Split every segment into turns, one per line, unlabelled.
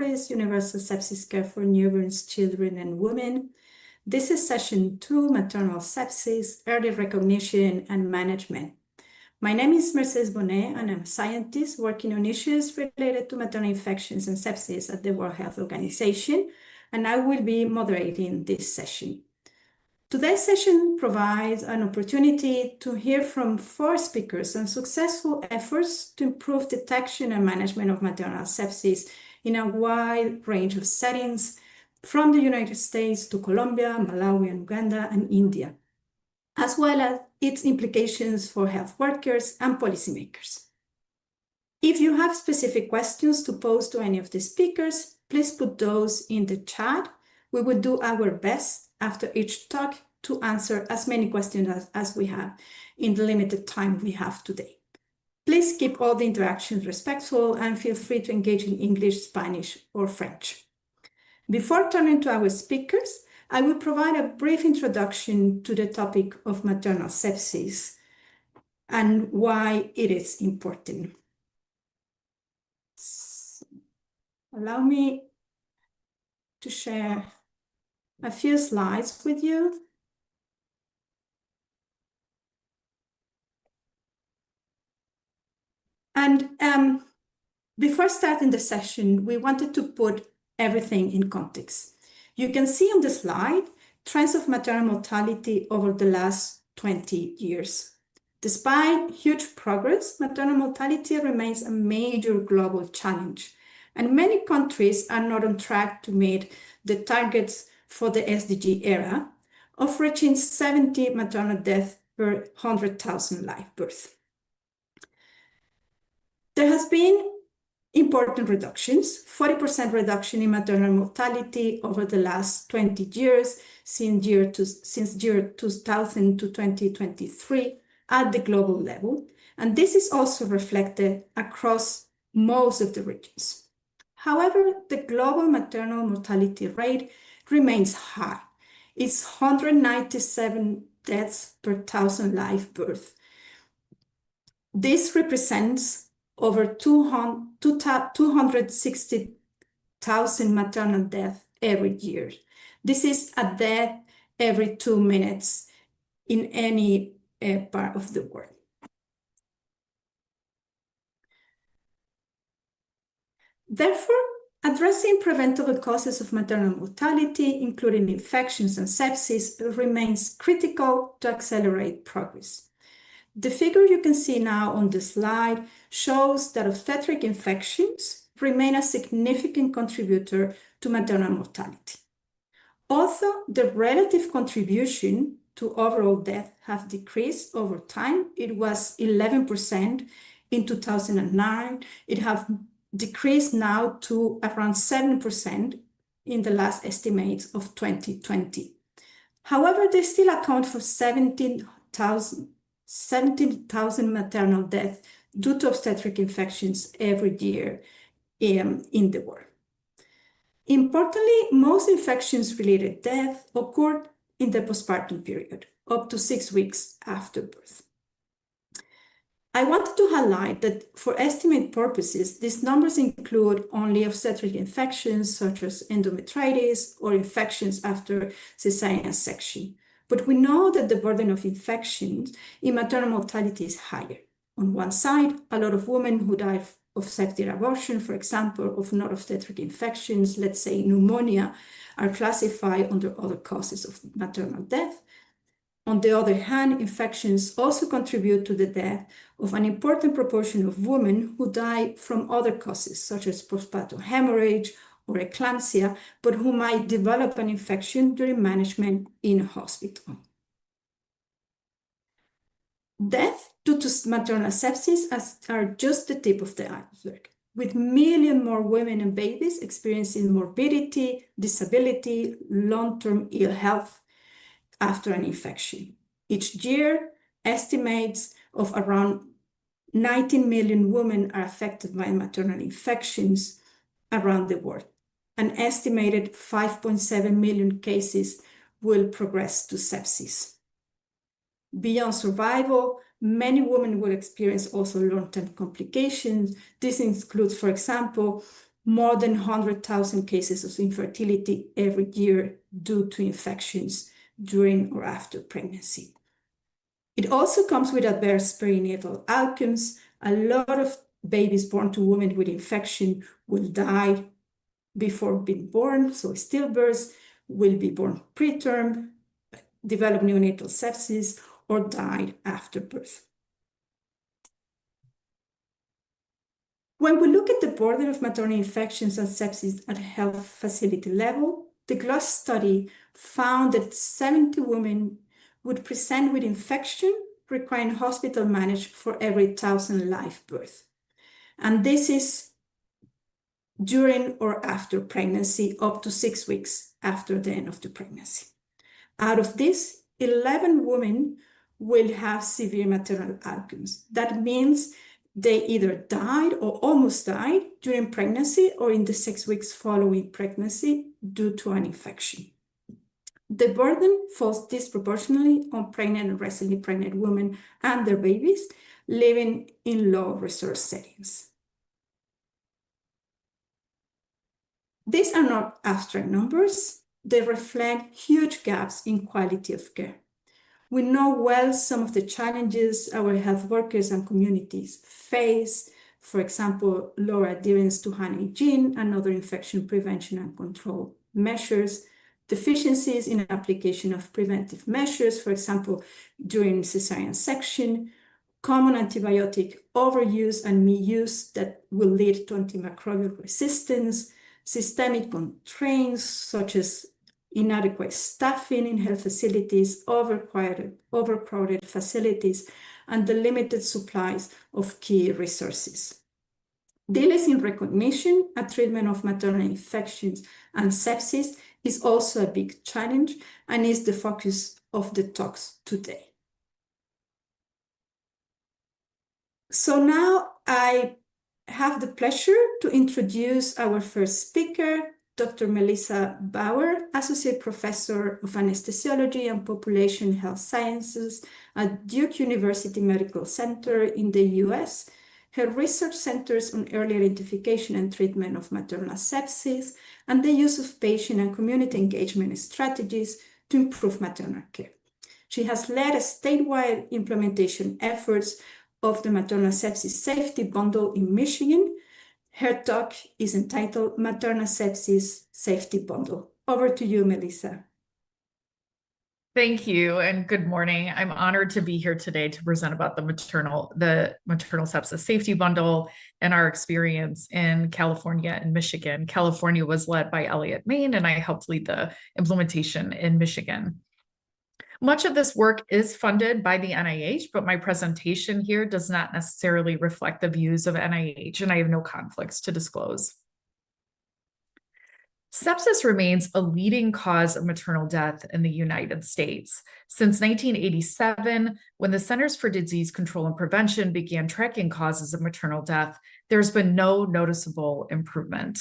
Universal Sepsis Care for Newborns, Children, and Women. This is session 2, Maternal Sepsis, Early Recognition and Management. My name is Mercedes Bonet, and I'm a scientist working on issues related to maternal infections and sepsis at the World Health Organization, and I will be moderating this session. Today's session provides an opportunity to hear from 4 speakers on successful efforts to improve detection and management of maternal sepsis in a wide range of settings, from the United States to Colombia, Malawi and Uganda, and India, as well as its implications for health workers and policymakers. If you have specific questions to pose to any of the speakers, please put those in the chat. We will do our best after each talk to answer as many questions as we have in the limited time we have today. Please keep all the interactions respectful and feel free to engage in English, Spanish, or French. Before turning to our speakers, I will provide a brief introduction to the topic of maternal sepsis and why it is important. So, allow me to share a few slides with you. And before starting the session, we wanted to put everything in context. You can see on the slide trends of maternal mortality over the last 20 years. Despite huge progress, maternal mortality remains a major global challenge, and many countries are not on track to meet the targets for the SDG era of reaching 70 maternal deaths per 100,000 live births. There has been important reductions, 40% reduction in maternal mortality over the last 20 years, since year 2000 to 2023 at the global level. And this is also reflected across most of the regions. However, the global maternal mortality rate remains high. It's 197 deaths per 1,000 live births. This represents over 260,000 maternal deaths every year. This is a death every 2 minutes in any part of the world. Therefore, addressing preventable causes of maternal mortality, including infections and sepsis, remains critical to accelerate progress. The figure you can see now on the slide shows that obstetric infections remain a significant contributor to maternal mortality. Although the relative contribution to overall death has decreased over time, it was 11% in 2009. It has decreased now to around 7% in the last estimates of 2020. However, they still account for 17,000 maternal deaths due to obstetric infections every year in the world. Importantly, most infections-related deaths occurred in the postpartum period, up to 6 weeks after birth. I wanted to highlight that for estimate purposes, these numbers include only obstetric infections such as endometritis or infections after cesarean section. But we know that the burden of infections in maternal mortality is higher. On one side, a lot of women who die of septic abortion, for example, of non-obstetric infections, let's say pneumonia, are classified under other causes of maternal death. On the other hand, infections also contribute to the death of an important proportion of women who die from other causes, such as postpartum hemorrhage or eclampsia, but who might develop an infection during management in a hospital. Death due to maternal sepsis are just the tip of the iceberg, with millions more women and babies experiencing morbidity, disability, long-term ill health after an infection. Each year, estimates of around 19 million women are affected by maternal infections around the world. An estimated 5.7 million cases will progress to sepsis. Beyond survival, many women will experience also long-term complications. This includes, for example, more than 100,000 cases of infertility every year due to infections during or after pregnancy. It also comes with adverse perinatal outcomes. A lot of babies born to women with infection will die before being born, so stillbirths, will be born preterm, develop neonatal sepsis, or died after birth. When we look at the burden of maternal infections and sepsis at health facility level, the GLOS study found that 70 women would present with infection requiring hospital management for every 1,000 live births. And this is during or after pregnancy, up to 6 weeks after the end of the pregnancy. Out of this, 11 women will have severe maternal outcomes. That means they either died or almost died during pregnancy or in the 6 weeks following pregnancy due to an infection. The burden falls disproportionately on pregnant and recently pregnant women and their babies living in low-resource settings. These are not abstract numbers. They reflect huge gaps in quality of care. We know well some of the challenges our health workers and communities face, for example, lower adherence to hand hygiene and other infection prevention and control measures, deficiencies in application of preventive measures, for example, during cesarean section, common antibiotic overuse and misuse that will lead to antimicrobial resistance, systemic constraints such as inadequate staffing in health facilities, overcrowded facilities, and the limited supplies of key resources. Delays in recognition and treatment of maternal infections and sepsis is also a big challenge and is the focus of the talks today. So now I have the pleasure to introduce our first speaker, Dr. Melissa Bauer, Associate Professor of Anesthesiology and Population Health Sciences at Duke University Medical Center in the US. Her research centers on early identification and treatment of maternal sepsis and the use of patient and community engagement strategies to improve maternal care. She has led a statewide implementation efforts of the Maternal Sepsis Safety Bundle in Michigan. Her talk is entitled Maternal Sepsis Safety Bundle. Over to you, Melissa.
Thank you and good morning. I'm honored to be here today to present about the Maternal Sepsis Safety Bundle and our experience in California and Michigan. California was led by Elliott Maine, and I helped lead the implementation in Michigan. Much of this work is funded by the NIH, but my presentation here does not necessarily reflect the views of NIH, and I have no conflicts to disclose. Sepsis remains a leading cause of maternal death in the United States. Since 1987, when the Centers for Disease Control and Prevention began tracking causes of maternal death, there's been no noticeable improvement.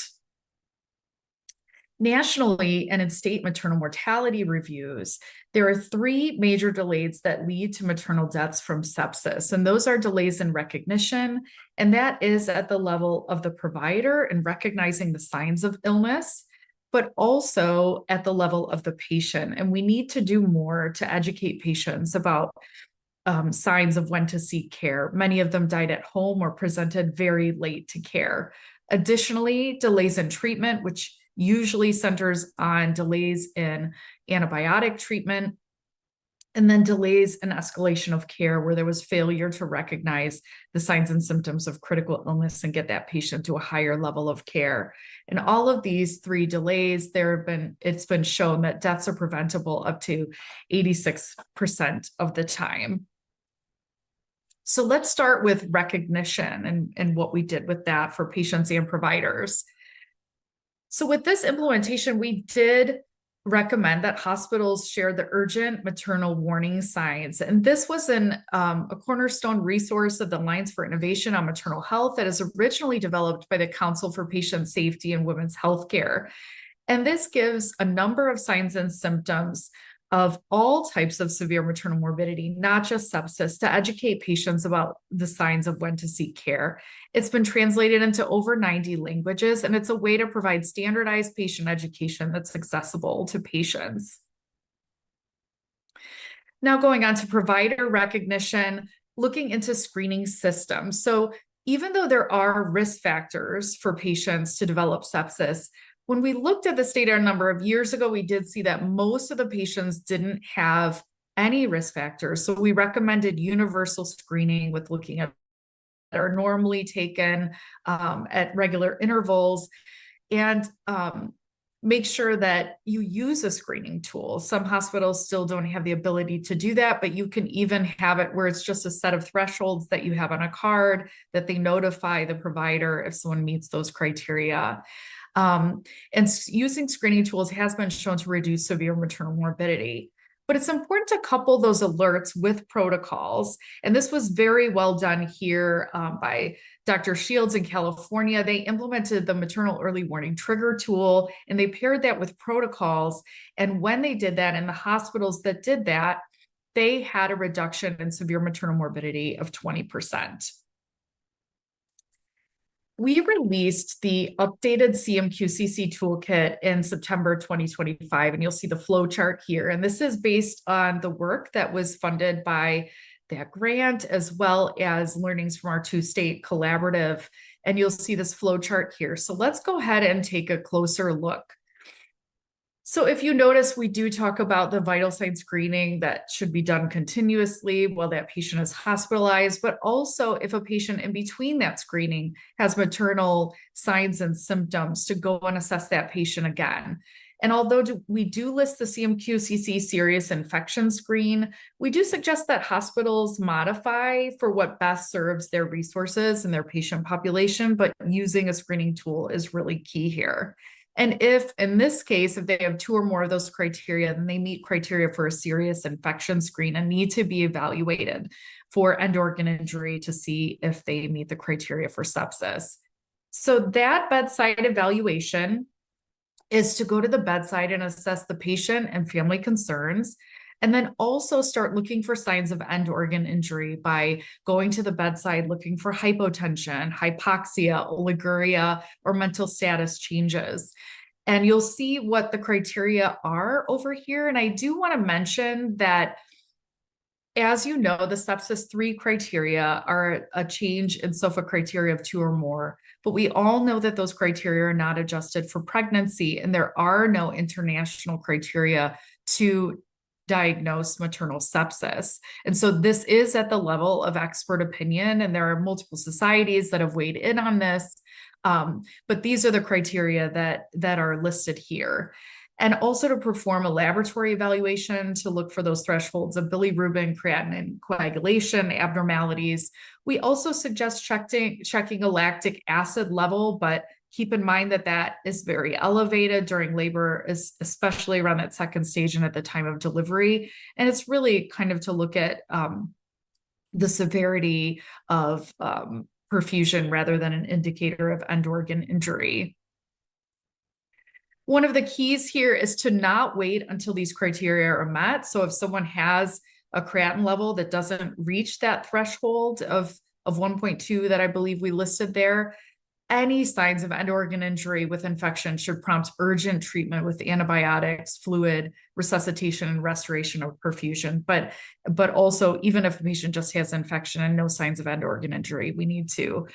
Nationally and in state maternal mortality reviews, there are 3 major delays that lead to maternal deaths from sepsis, and those are delays in recognition, and that is at the level of the provider in recognizing the signs of illness, but also at the level of the patient. And we need to do more to educate patients about signs of when to seek care. Many of them died at home or presented very late to care. Additionally, delays in treatment, which usually centers on delays in antibiotic treatment, and then delays in escalation of care where there was failure to recognize the signs and symptoms of critical illness and get that patient to a higher level of care. And all of these 3 delays, it's been shown that deaths are preventable up to 86% of the time. So let's start with recognition and what we did with that for patients and providers. So with this implementation, we did recommend that hospitals share the urgent maternal warning signs. And this was a cornerstone resource of the Alliance for Innovation on Maternal Health that is originally developed by the Council for Patient Safety and Women's Healthcare. And this gives a number of signs and symptoms of all types of severe maternal morbidity, not just sepsis, to educate patients about the signs of when to seek care. It's been translated into over 90 languages, and it's a way to provide standardized patient education that's accessible to patients. Now going on to provider recognition, looking into screening systems. So even though there are risk factors for patients to develop sepsis, when we looked at this data a number of years ago, we did see that most of the patients didn't have any risk factors. So we recommended universal screening with looking at that are normally taken at regular intervals, and make sure that you use a screening tool. Some hospitals still don't have the ability to do that, but you can even have it where it's just a set of thresholds that you have on a card that they notify the provider if someone meets those criteria. And using screening tools has been shown to reduce severe maternal morbidity. But it's important to couple those alerts with protocols. And this was very well done here by Dr. Shields in California. They implemented the maternal early warning trigger tool, and they paired that with protocols. And when they did that in the hospitals that did that, they had a reduction in severe maternal morbidity of 20%. We released the updated CMQCC toolkit in September 2025, and you'll see the flow chart here. And this is based on the work that was funded by that grant, as well as learnings from our two-state collaborative. And you'll see this flow chart here. So let's go ahead and take a closer look. So if you notice, we do talk about the vital sign screening that should be done continuously while that patient is hospitalized, but also if a patient in between that screening has maternal signs and symptoms, to go and assess that patient again. And although we do list the CMQCC serious infection screen, we do suggest that hospitals modify for what best serves their resources and their patient population, but using a screening tool is really key here. And if, in this case, if they have 2 or more of those criteria, then they meet criteria for a serious infection screen and need to be evaluated for end organ injury to see if they meet the criteria for sepsis. So that bedside evaluation is to go to the bedside and assess the patient and family concerns, and then also start looking for signs of end organ injury by going to the bedside, looking for hypotension, hypoxia, oliguria, or mental status changes. And you'll see what the criteria are over here. And I do want to mention that, as you know, the sepsis 3 criteria are a change in SOFA criteria of 2 or more, but we all know that those criteria are not adjusted for pregnancy, and there are no international criteria to diagnose maternal sepsis. And so this is at the level of expert opinion, and there are multiple societies that have weighed in on this. But these are the criteria that are listed here. And also to perform a laboratory evaluation to look for those thresholds of bilirubin, creatinine coagulation abnormalities. We also suggest checking a lactic acid level, but keep in mind that that is very elevated during labor, especially around that second stage and at the time of delivery. And it's really kind of to look at the severity of perfusion rather than an indicator of end organ injury. One of the keys here is to not wait until these criteria are met. So if someone has a creatinine level that doesn't reach that threshold of 1.2 that I believe we listed there, any signs of end organ injury with infection should prompt urgent treatment with antibiotics, fluid, resuscitation, and restoration of perfusion. But also, even if the patient just has infection and no signs of end organ injury, we need to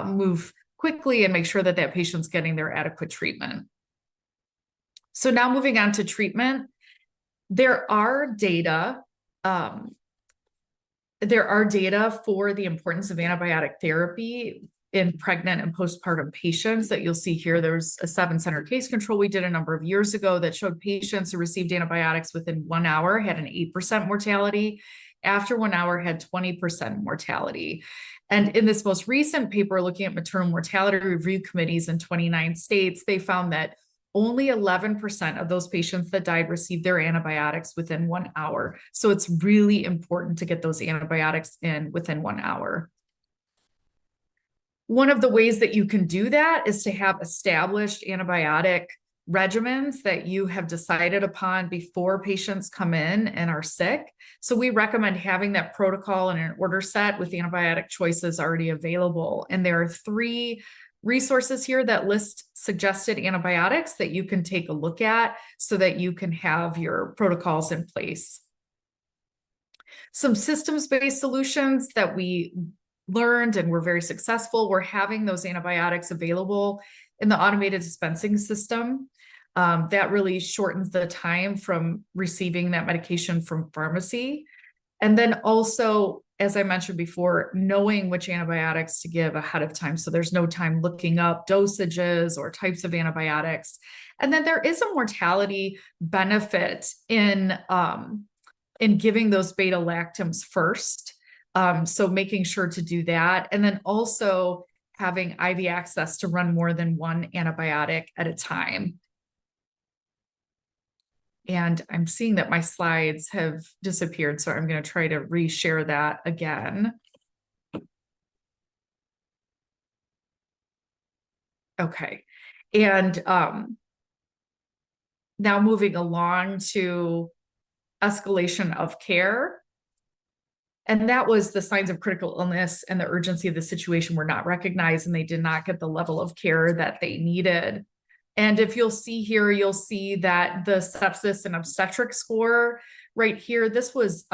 move quickly and make sure that that patient's getting their adequate treatment. So now moving on to treatment, there are data for the importance of antibiotic therapy in pregnant and postpartum patients that you'll see here. There's a 7-center case control we did a number of years ago that showed patients who received antibiotics within 1 hour had an 8% mortality. After 1 hour had 20% mortality. And in this most recent paper looking at maternal mortality review committees in 29 states, they found that only 11% of those patients that died received their antibiotics within 1 hour. So it's really important to get those antibiotics in within 1 hour. One of the ways that you can do that is to have established antibiotic regimens that you have decided upon before patients come in and are sick. So we recommend having that protocol and an order set with antibiotic choices already available. And there are 3 resources here that list suggested antibiotics that you can take a look at so that you can have your protocols in place. Some systems-based solutions that we learned and were very successful were having those antibiotics available in the automated dispensing system. That really shortens the time from receiving that medication from pharmacy. And then also, as I mentioned before, knowing which antibiotics to give ahead of time. So there's no time looking up dosages or types of antibiotics. And then there is a mortality benefit in giving those beta lactams first. So making sure to do that. And then also having IV access to run more than one antibiotic at a time. And I'm seeing that my slides have disappeared, so I'm going to try to reshare that again. Okay. And now moving along to escalation of care. And that was the signs of critical illness and the urgency of the situation were not recognized, and they did not get the level of care that they needed. And if you'll see here, you'll see that the sepsis and obstetric score right here, this was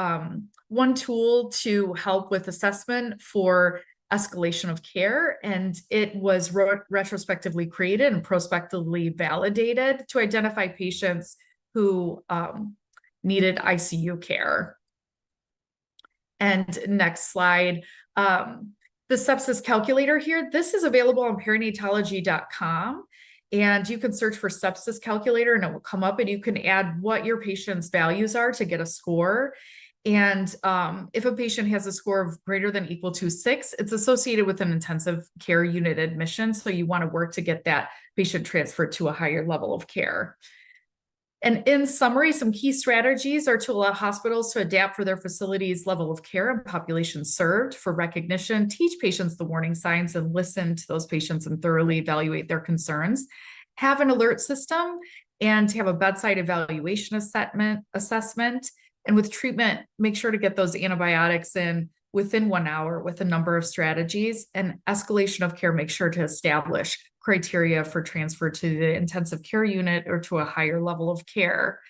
one tool to help with assessment for escalation of care. And it was retrospectively created and prospectively validated to identify patients who needed ICU care. And next slide, the sepsis calculator here, this is available on perinatology.com. And you can search for sepsis calculator and it will come up and you can add what your patient's values are to get a score. And if a patient has a score of greater than equal to 6, it's associated with an intensive care unit admission. So you want to work to get that patient transferred to a higher level of care. And in summary, some key strategies are to allow hospitals to adapt for their facilities' level of care and population served for recognition, teach patients the warning signs and listen to those patients and thoroughly evaluate their concerns, have an alert system, and have a bedside evaluation assessment. And with treatment, make sure to get those antibiotics in within 1 hour with a number of strategies. And escalation of care, make sure to establish criteria for transfer to the intensive care unit or to a higher level of care.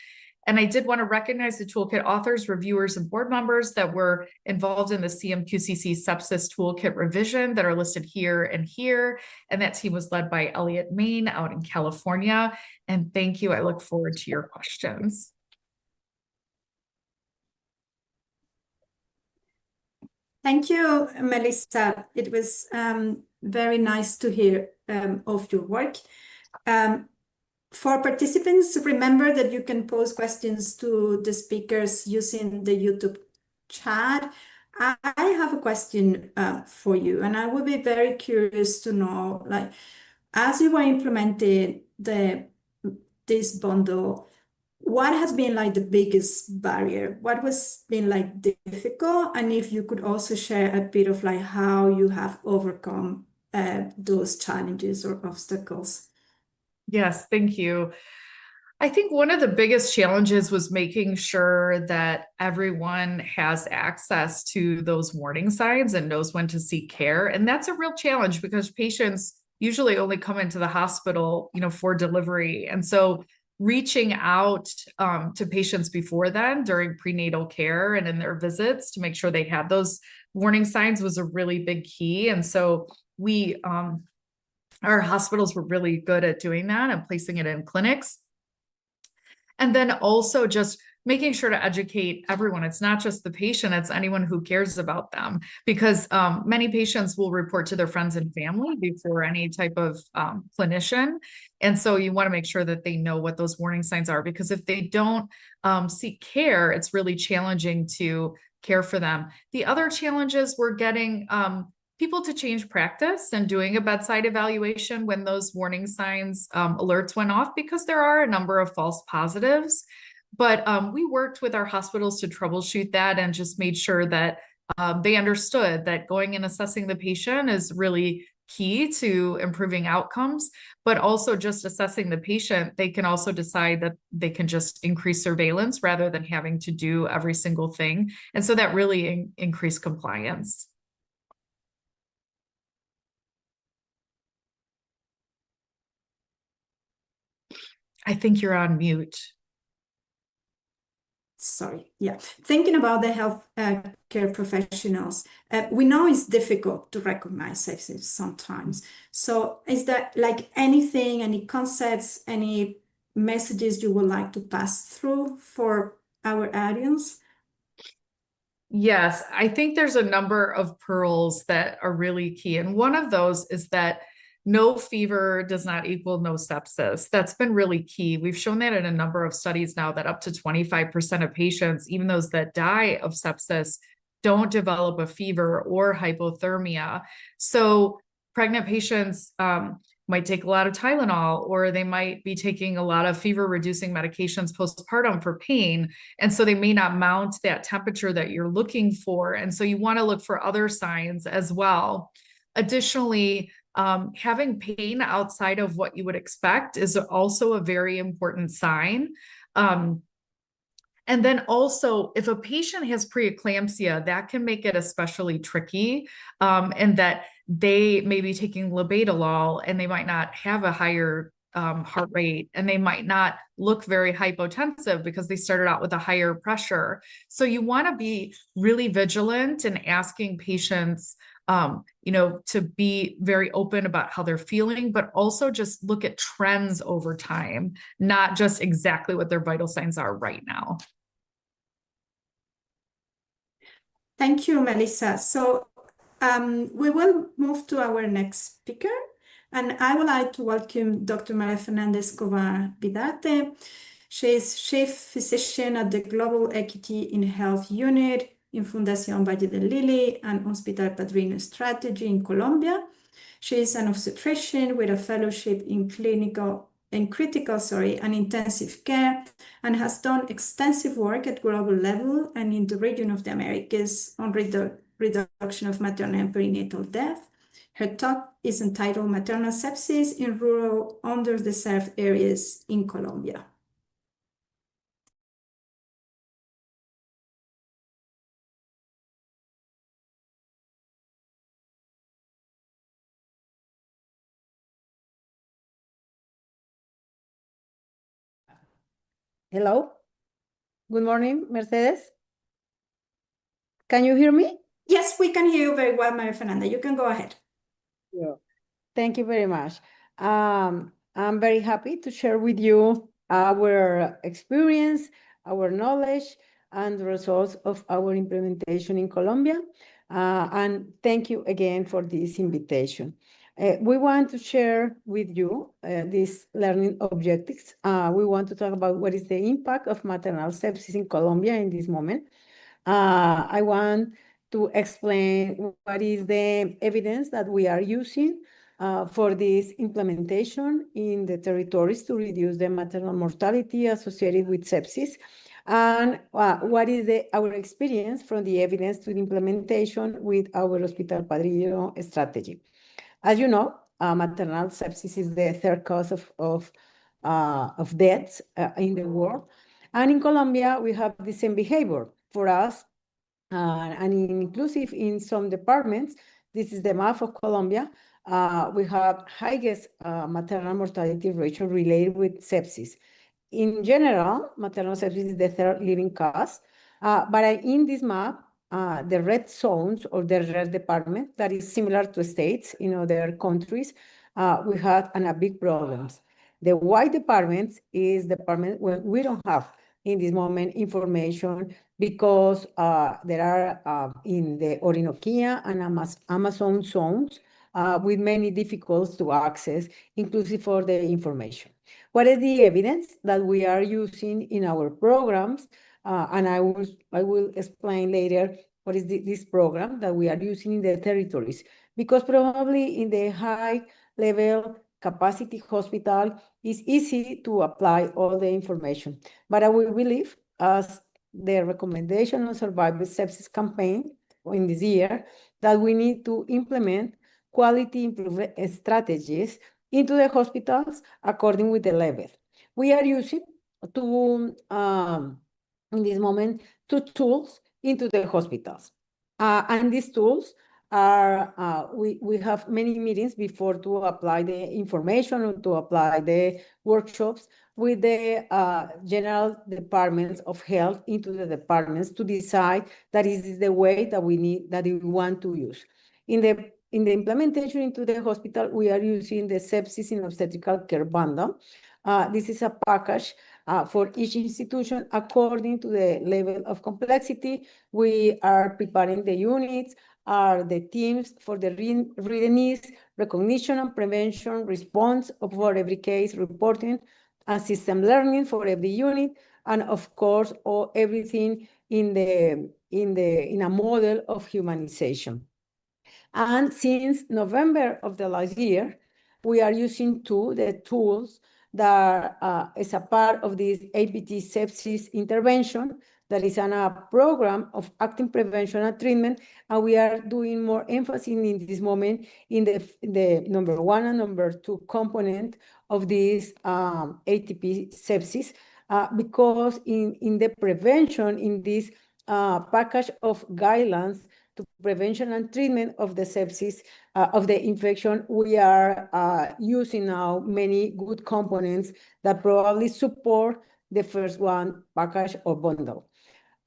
And I did want to recognize the toolkit authors, reviewers, and board members that were involved in the CMQCC sepsis toolkit revision that are listed here and here. And that team was led by Elliot Main out in California. And thank you. I look forward to your questions.
Thank you, Melissa. It was very nice to hear of your work. For participants, remember that you can pose questions to the speakers using the YouTube chat. I have a question for you, and I would be very curious to know, like, as you were implementing this bundle, what has been like the biggest barrier? What was been like difficult? And if you could also share a bit of like how you have overcome those challenges or obstacles.
Yes, thank you. I think one of the biggest challenges was making sure that everyone has access to those warning signs and knows when to seek care. And that's a real challenge because patients usually only come into the hospital, for delivery. And so reaching out to patients before then during prenatal care and in their visits to make sure they had those warning signs was a really big key. And so our hospitals were really good at doing that and placing it in clinics. And then also just making sure to educate everyone. It's not just the patient, it's anyone who cares about them, because many patients will report to their friends and family before any type of clinician. And so you want to make sure that they know what those warning signs are, because if they don't seek care, it's really challenging to care for them. The other challenges were getting people to change practice and doing a bedside evaluation when those warning signs alerts went off, because there are a number of false positives. But we worked with our hospitals to troubleshoot that and just made sure that they understood that going and assessing the patient is really key to improving outcomes, but also just assessing the patient, they can also decide that they can just increase surveillance rather than having to do every single thing. And so that really increased compliance. I think you're on mute.
Sorry, yeah. Thinking about the health care professionals, we know it's difficult to recognize sepsis sometimes. So is there like anything, any concepts, any messages you would like to pass through for our audience?
Yes, I think there's a number of pearls that are really key. And one of those is that no fever does not equal no sepsis. That's been really key. We've shown that in a number of studies now that up to 25% of patients, even those that die of sepsis, don't develop a fever or hypothermia. So pregnant patients might take a lot of Tylenol, or they might be taking a lot of fever-reducing medications postpartum for pain. And so they may not mount that temperature that you're looking for. And so you want to look for other signs as well. Additionally, having pain outside of what you would expect is also a very important sign. And then also, if a patient has preeclampsia, that can make it especially tricky, and that they may be taking labetalol and they might not have a higher heart rate, and they might not look very hypotensive because they started out with a higher pressure. So you want to be really vigilant in asking patients, to be very open about how they're feeling, but also just look at trends over time, not just exactly what their vital signs are right now.
Thank you, Melissa. So we will move to our next speaker, and I would like to welcome Dr. Maria Fernanda Escobar Vidarte. She is Chief Physician at the Global Equity in Health Unit in Fundación Valle del Lili and Hospital Padrino Strategy in Colombia. She is an obstetrician with a fellowship in critical and intensive care, and has done extensive work at global level and in the region of the Americas on reduction of maternal and perinatal death. Her talk is entitled Maternal Sepsis in Rural Underserved Areas in Colombia.
Hello. Good morning, Mercedes. Can you hear me?
Yes, we can hear you very well, Maria Fernanda. You can go ahead.
Yeah. Thank you very much. I'm very happy to share with you our experience, our knowledge, and the results of our implementation in Colombia. And thank you again for this invitation. We want to share with you these learning objectives. We want to talk about what is the impact of maternal sepsis in Colombia in this moment. I want to explain what is the evidence that we are using for this implementation in the territories to reduce the maternal mortality associated with sepsis, and what is our experience from the evidence to the implementation with our Hospital Padrino strategy. As you know, maternal sepsis is the third cause of deaths in the world. And in Colombia, we have the same behavior. For us, and inclusive in some departments, this is the map of Colombia, we have highest maternal mortality ratio related with sepsis. In general, maternal sepsis is the third leading cause, but in this map, the red zones or the red department that is similar to states in other countries, we have big problems. The white departments is department where we don't have in this moment information because there are in the Orinoquia and Amazon zones with many difficulties to access, inclusive for the information. What is the evidence that we are using in our programs? And I will explain later what is this program that we are using in the territories, because probably in the high level capacity hospital, it's easy to apply all the information. But I will believe, as the recommendation on survival sepsis campaign in this year, that we need to implement quality improvement strategies into the hospitals according with the level. We are using in this moment, 2 tools into the hospitals. And these tools are, we have many meetings before to apply the information or to apply the workshops with the general departments of health into the departments to decide that is the way that we want to use. In the implementation into the hospital, we are using the sepsis in obstetrical care bundle. This is a package for each institution according to the level of complexity. We are preparing the units, the teams for the readiness, recognition and prevention, response for every case, reporting, and system learning for every unit, and of course, everything in a model of humanization. And since November of the last year, we are using the tools that is a part of this APT sepsis intervention that is on a program of active prevention and treatment, and we are doing more emphasis in this moment in the number 1 and number 2 component of this ATP sepsis, because in the prevention, in this package of guidelines to prevention and treatment of the sepsis, of the infection, we are using now many good components that probably support the first one package or bundle.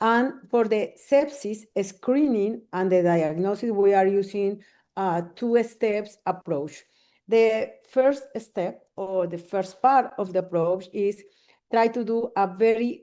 And for the sepsis screening and the diagnosis, we are using 2 steps approach. The first step or the first part of the approach is try to do a very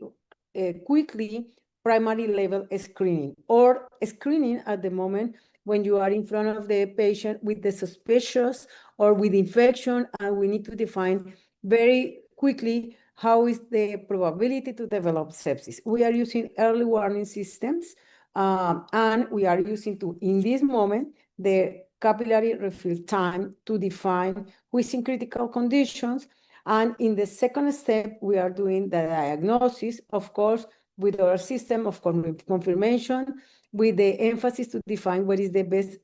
quickly primary level screening, or screening at the moment when you are in front of the patient with the suspicious or with infection, and we need to define very quickly how is the probability to develop sepsis. We are using early warning systems, and we are using in this moment, the capillary refill time to define who is in critical conditions. And in the second step, we are doing the diagnosis, of course, with our system of confirmation, with the emphasis to define what is the best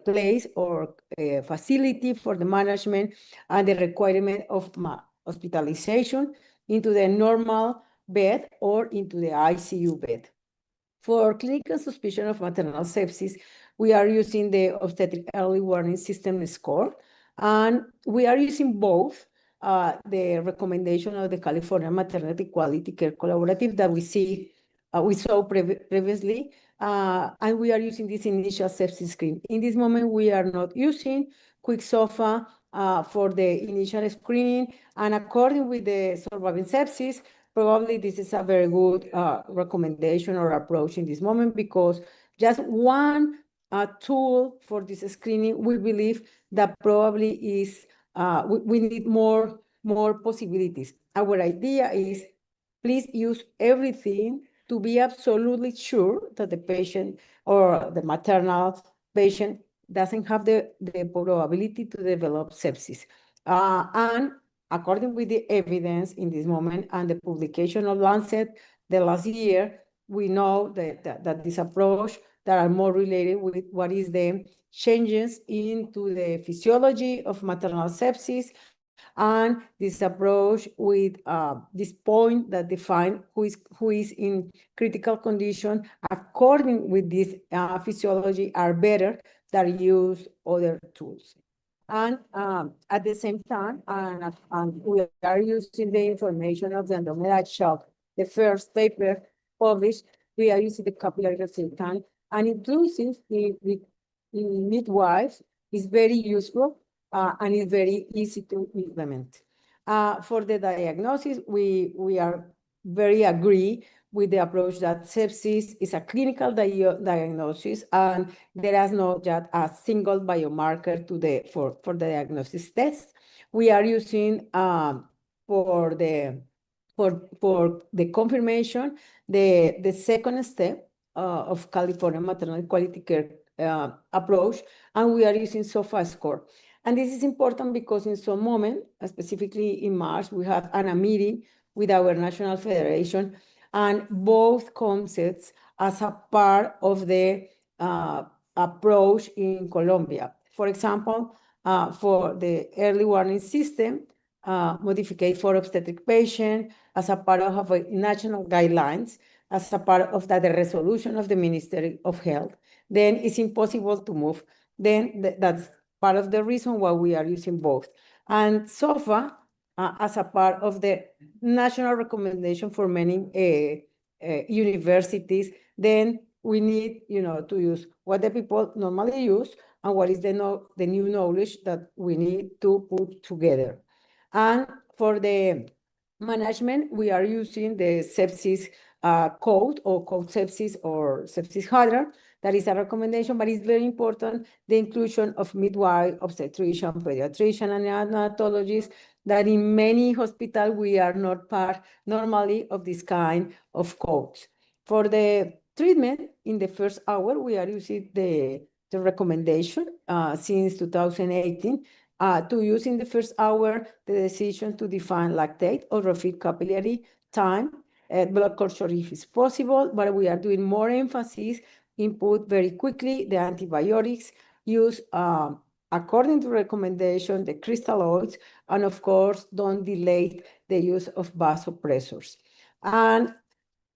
place or facility for the management and the requirement of hospitalization into the normal bed or into the ICU bed. For clinical suspicion of maternal sepsis, we are using the obstetric early warning system score, and we are using both the recommendation of the California Maternity Quality Care Collaborative that we saw previously, and we are using this initial sepsis screen. In this moment, we are not using quick SOFA for the initial screening, and according with the surviving sepsis, probably this is a very good recommendation or approach in this moment, because just one tool for this screening, we believe that probably is we need more possibilities. Our idea is, please use everything to be absolutely sure that the patient or the maternal patient doesn't have the probability to develop sepsis. And according with the evidence in this moment and the publication of Lancet the last year, we know that this approach that are more related with what is the changes into the physiology of maternal sepsis, and this approach with this point that define who is in critical condition according with this physiology are better than use other tools. And at the same time, and we are using the information of the endometrial shock, the first paper published, we are using the capillary refill time, and inclusive with midwives is very useful and is very easy to implement. For the diagnosis, we are very agree with the approach that sepsis is a clinical diagnosis, and there is not just a single biomarker for the diagnosis test. We are using for the confirmation the second step of California Maternal Quality Care approach, and we are using SOFA score. And this is important because in some moment, specifically in March, we had a meeting with our national federation, and both concepts as a part of the approach in Colombia. For example, for the early warning system, modified for obstetric patient as a part of a national guidelines, as a part of the resolution of the Ministry of Health, then it's impossible to move. Then that's part of the reason why we are using both. And SOFA, as a part of the national recommendation for many universities, then we need, to use what the people normally use and what is the new knowledge that we need to put together. And for the management, we are using the sepsis code or code sepsis or sepsis hazard. That is a recommendation, but it's very important, the inclusion of midwife, obstetrician, pediatrician, and neonatologists, that in many hospitals we are not part normally of this kind of codes. For the treatment, in the first hour, we are using the recommendation since 2018 to use in the first hour the decision to define lactate or refit capillary time, blood culture if it's possible, but we are doing more emphasis, input very quickly the antibiotics, use according to recommendation, the crystalloids, and of course, don't delay the use of vasopressors. And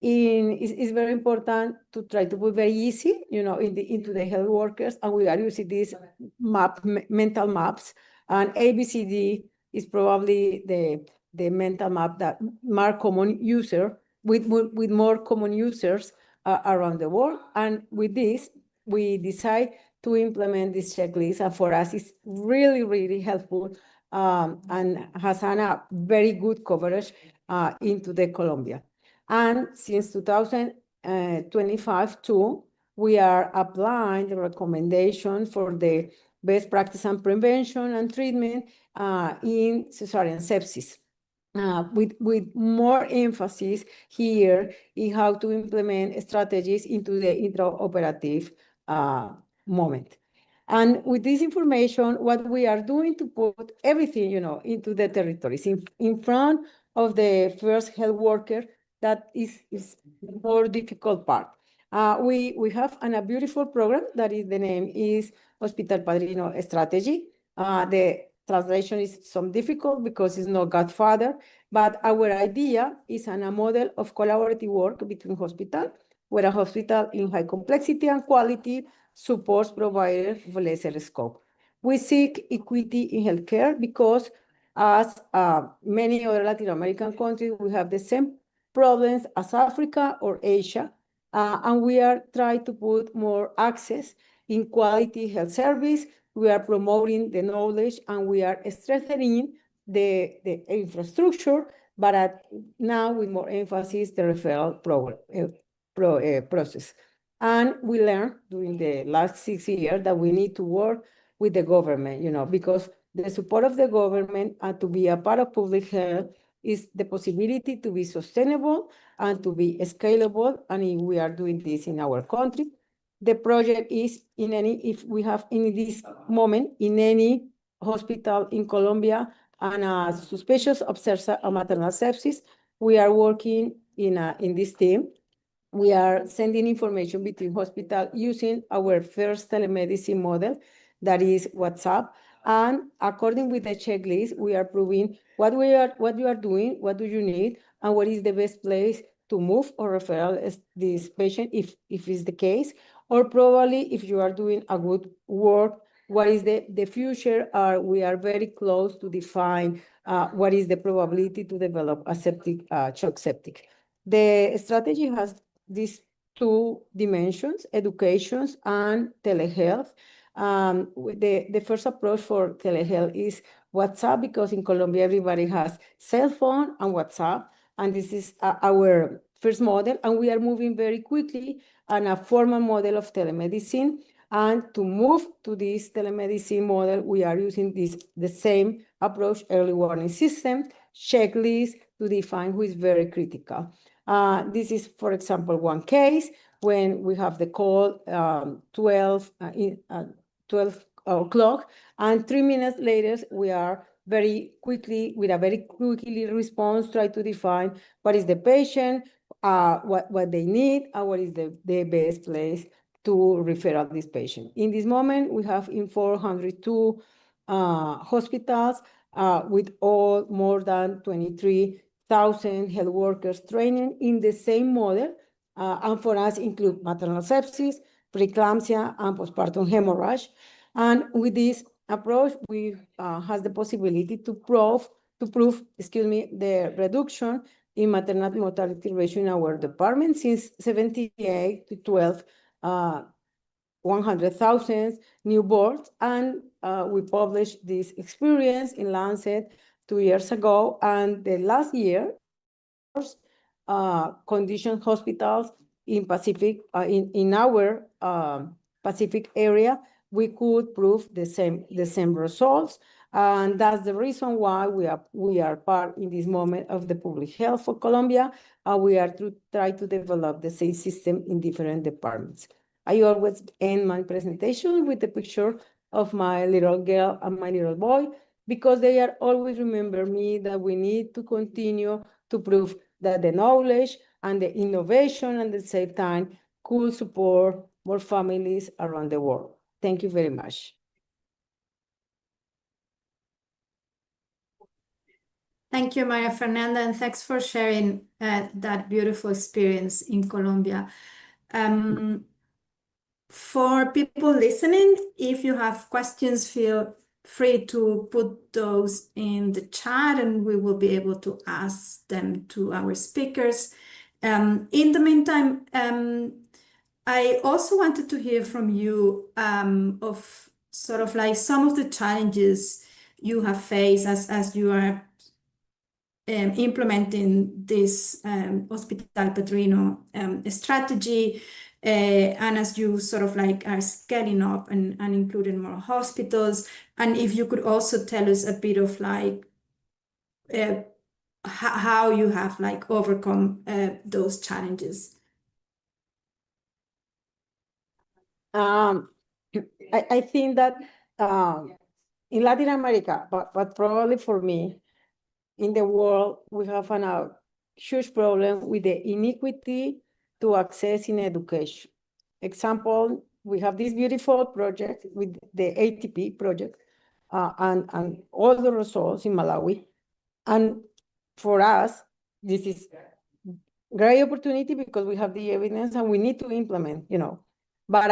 it's very important to try to put very easy, into the health workers, and we are using these mental maps, and ABCD is probably the mental map that more common user with more common users around the world. And with this, we decide to implement this checklist, and for us, it's really, really helpful and has a very good coverage into the Colombia. And since 2025 too, we are applying the recommendation for the best practice and prevention and treatment in cesarean sepsis. With more emphasis here in how to implement strategies into the intraoperative moment. And with this information, what we are doing to put everything, into the territories in front of the first health worker, that is the more difficult part. We have a beautiful program that is, the name is Hospital Padrino Strategy. The translation is some difficult because it's not Godfather, but our idea is a model of collaborative work between hospitals, where a hospital in high complexity and quality supports providers of lesser scope. We seek equity in healthcare because, as many other Latin American countries, we have the same problems as Africa or Asia, and we are trying to put more access in quality health service. We are promoting the knowledge, and we are strengthening the infrastructure, but now with more emphasis, the referral process. And we learned during the last 6 years that we need to work with the government, because the support of the government and to be a part of public health is the possibility to be sustainable and to be scalable, and we are doing this in our country. The project is if we have in this moment in any hospital in Colombia and a suspicious of maternal sepsis, we are working in this team. We are sending information between hospitals using our first telemedicine model, that is WhatsApp. And according with the checklist, we are proving what you are doing, what do you need, and what is the best place to move or refer this patient if it's the case, or probably if you are doing a good work, what is the future? We are very close to define what is the probability to develop a shock septic. The strategy has these two dimensions, education and telehealth. The first approach for telehealth is WhatsApp, because in Colombia, everybody has cell phone and WhatsApp, and this is our first model, and we are moving very quickly on a formal model of telemedicine. And to move to this telemedicine model, we are using the same approach, early warning system, checklist to define who is very critical. This is, for example, one case when we have the call 12 o'clock, and 3 minutes later, we are very quickly response, try to define what is the patient, what they need, and what is the best place to refer this patient. In this moment, we have in 402 hospitals with all more than 23,000 health workers training in the same model, and for us include maternal sepsis, preeclampsia, and postpartum hemorrhage. And with this approach, we has the possibility to prove, the reduction in maternal mortality ratio in our department since 78 to 12, 100,000 newborns. And we published this experience in Lancet 2 years ago. And the last year, condition hospitals in Pacific, in our Pacific area, we could prove the same results. And that's the reason why we are part in this moment of the public health for Colombia. We are to try to develop the same system in different departments. I always end my presentation with a picture of my little girl and my little boy, because they are always remember me that we need to continue to prove that the knowledge and the innovation at the same time could support more families around the world. Thank you very much.
Thank you, Maria Fernanda, and thanks for sharing that beautiful experience in Colombia. For people listening, if you have questions, feel free to put those in the chat and we will be able to ask them to our speakers. In the meantime, I also wanted to hear from you of sort of like some of the challenges you have faced as you are implementing this Hospital Padrino strategy, and as you sort of like are scaling up and including more hospitals. And if you could also tell us a bit of like how you have like overcome those challenges.
I think that in Latin America, but probably for me, in the world, we have a huge problem with the inequity to access in education. Example, we have this beautiful project with the ATP project and all the results in Malawi. And for us, this is great opportunity because we have the evidence and we need to implement, But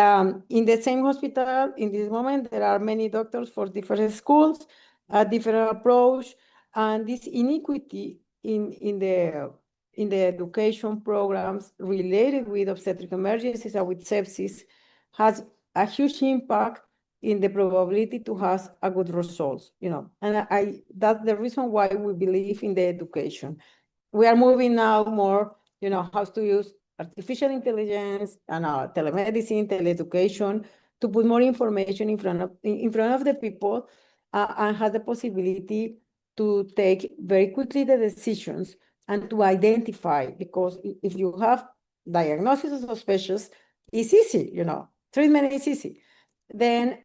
in the same hospital, in this moment, there are many doctors for different schools, a different approach, and this inequity in the education programs related with obstetric emergencies and with sepsis has a huge impact in the probability to have a good results, And that's the reason why we believe in the education. We are moving now more, how to use artificial intelligence and telemedicine, teleeducation to put more information in front of the people and have the possibility to take very quickly the decisions and to identify, because if you have diagnosis of suspicious, it's easy, treatment is easy. Then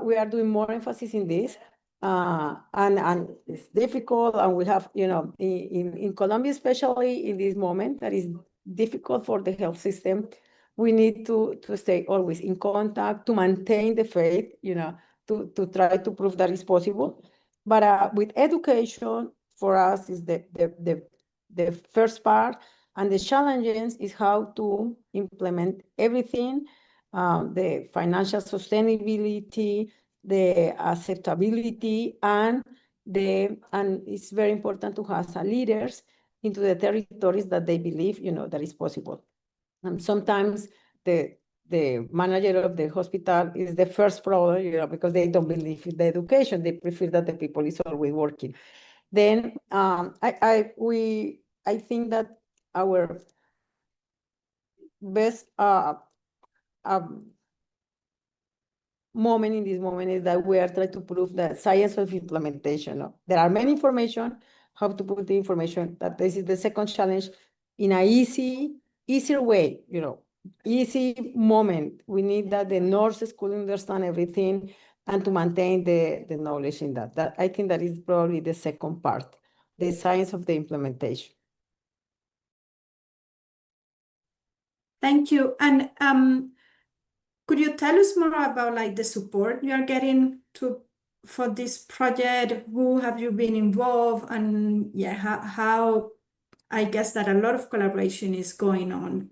we are doing more emphasis in this. And it's difficult, and we have, in Colombia, especially in this moment, that is difficult for the health system. We need to stay always in contact, to maintain the faith, to try to prove that it's possible. But with education, for us, is the first part, and the challenges is how to implement everything, the financial sustainability, the acceptability, and it's very important to have leaders into the territories that they believe, that is possible. And sometimes the manager of the hospital is the first problem, because they don't believe in the education. They prefer that the people is always working. Then I think that our best moment in this moment is that we are trying to prove the science of implementation. There are many information, how to put the information, that this is the second challenge in a easier way, easy moment. We need that the nurses could understand everything and to maintain the knowledge in that. I think that is probably the second part, the science of the implementation.
Thank you. And could you tell us more about like the support you are getting for this project? Who have you been involved, and yeah, how I guess that a lot of collaboration is going on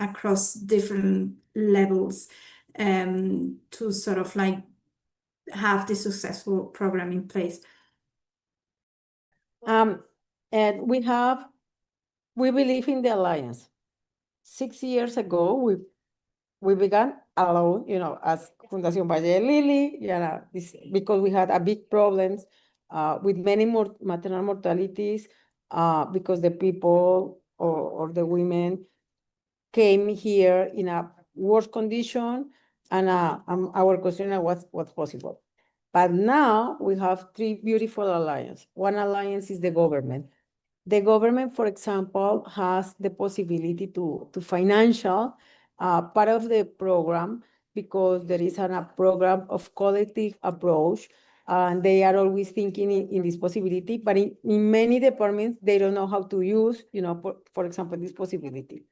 across different levels to sort of like have this successful program in place.
And we believe in the alliance. 6 years ago, we began alone, as Fundación Valle de Lili, because we had a big problems with many more maternal mortalities because the people or the women came here in a worse condition, and our question was what's possible. But now we have 3 beautiful alliances. One alliance is the government. The government, for example, has the possibility to financial part of the program because there is a program of collective approach, and they are always thinking in this possibility. But in many departments, they don't know how to use, for example, this possibility.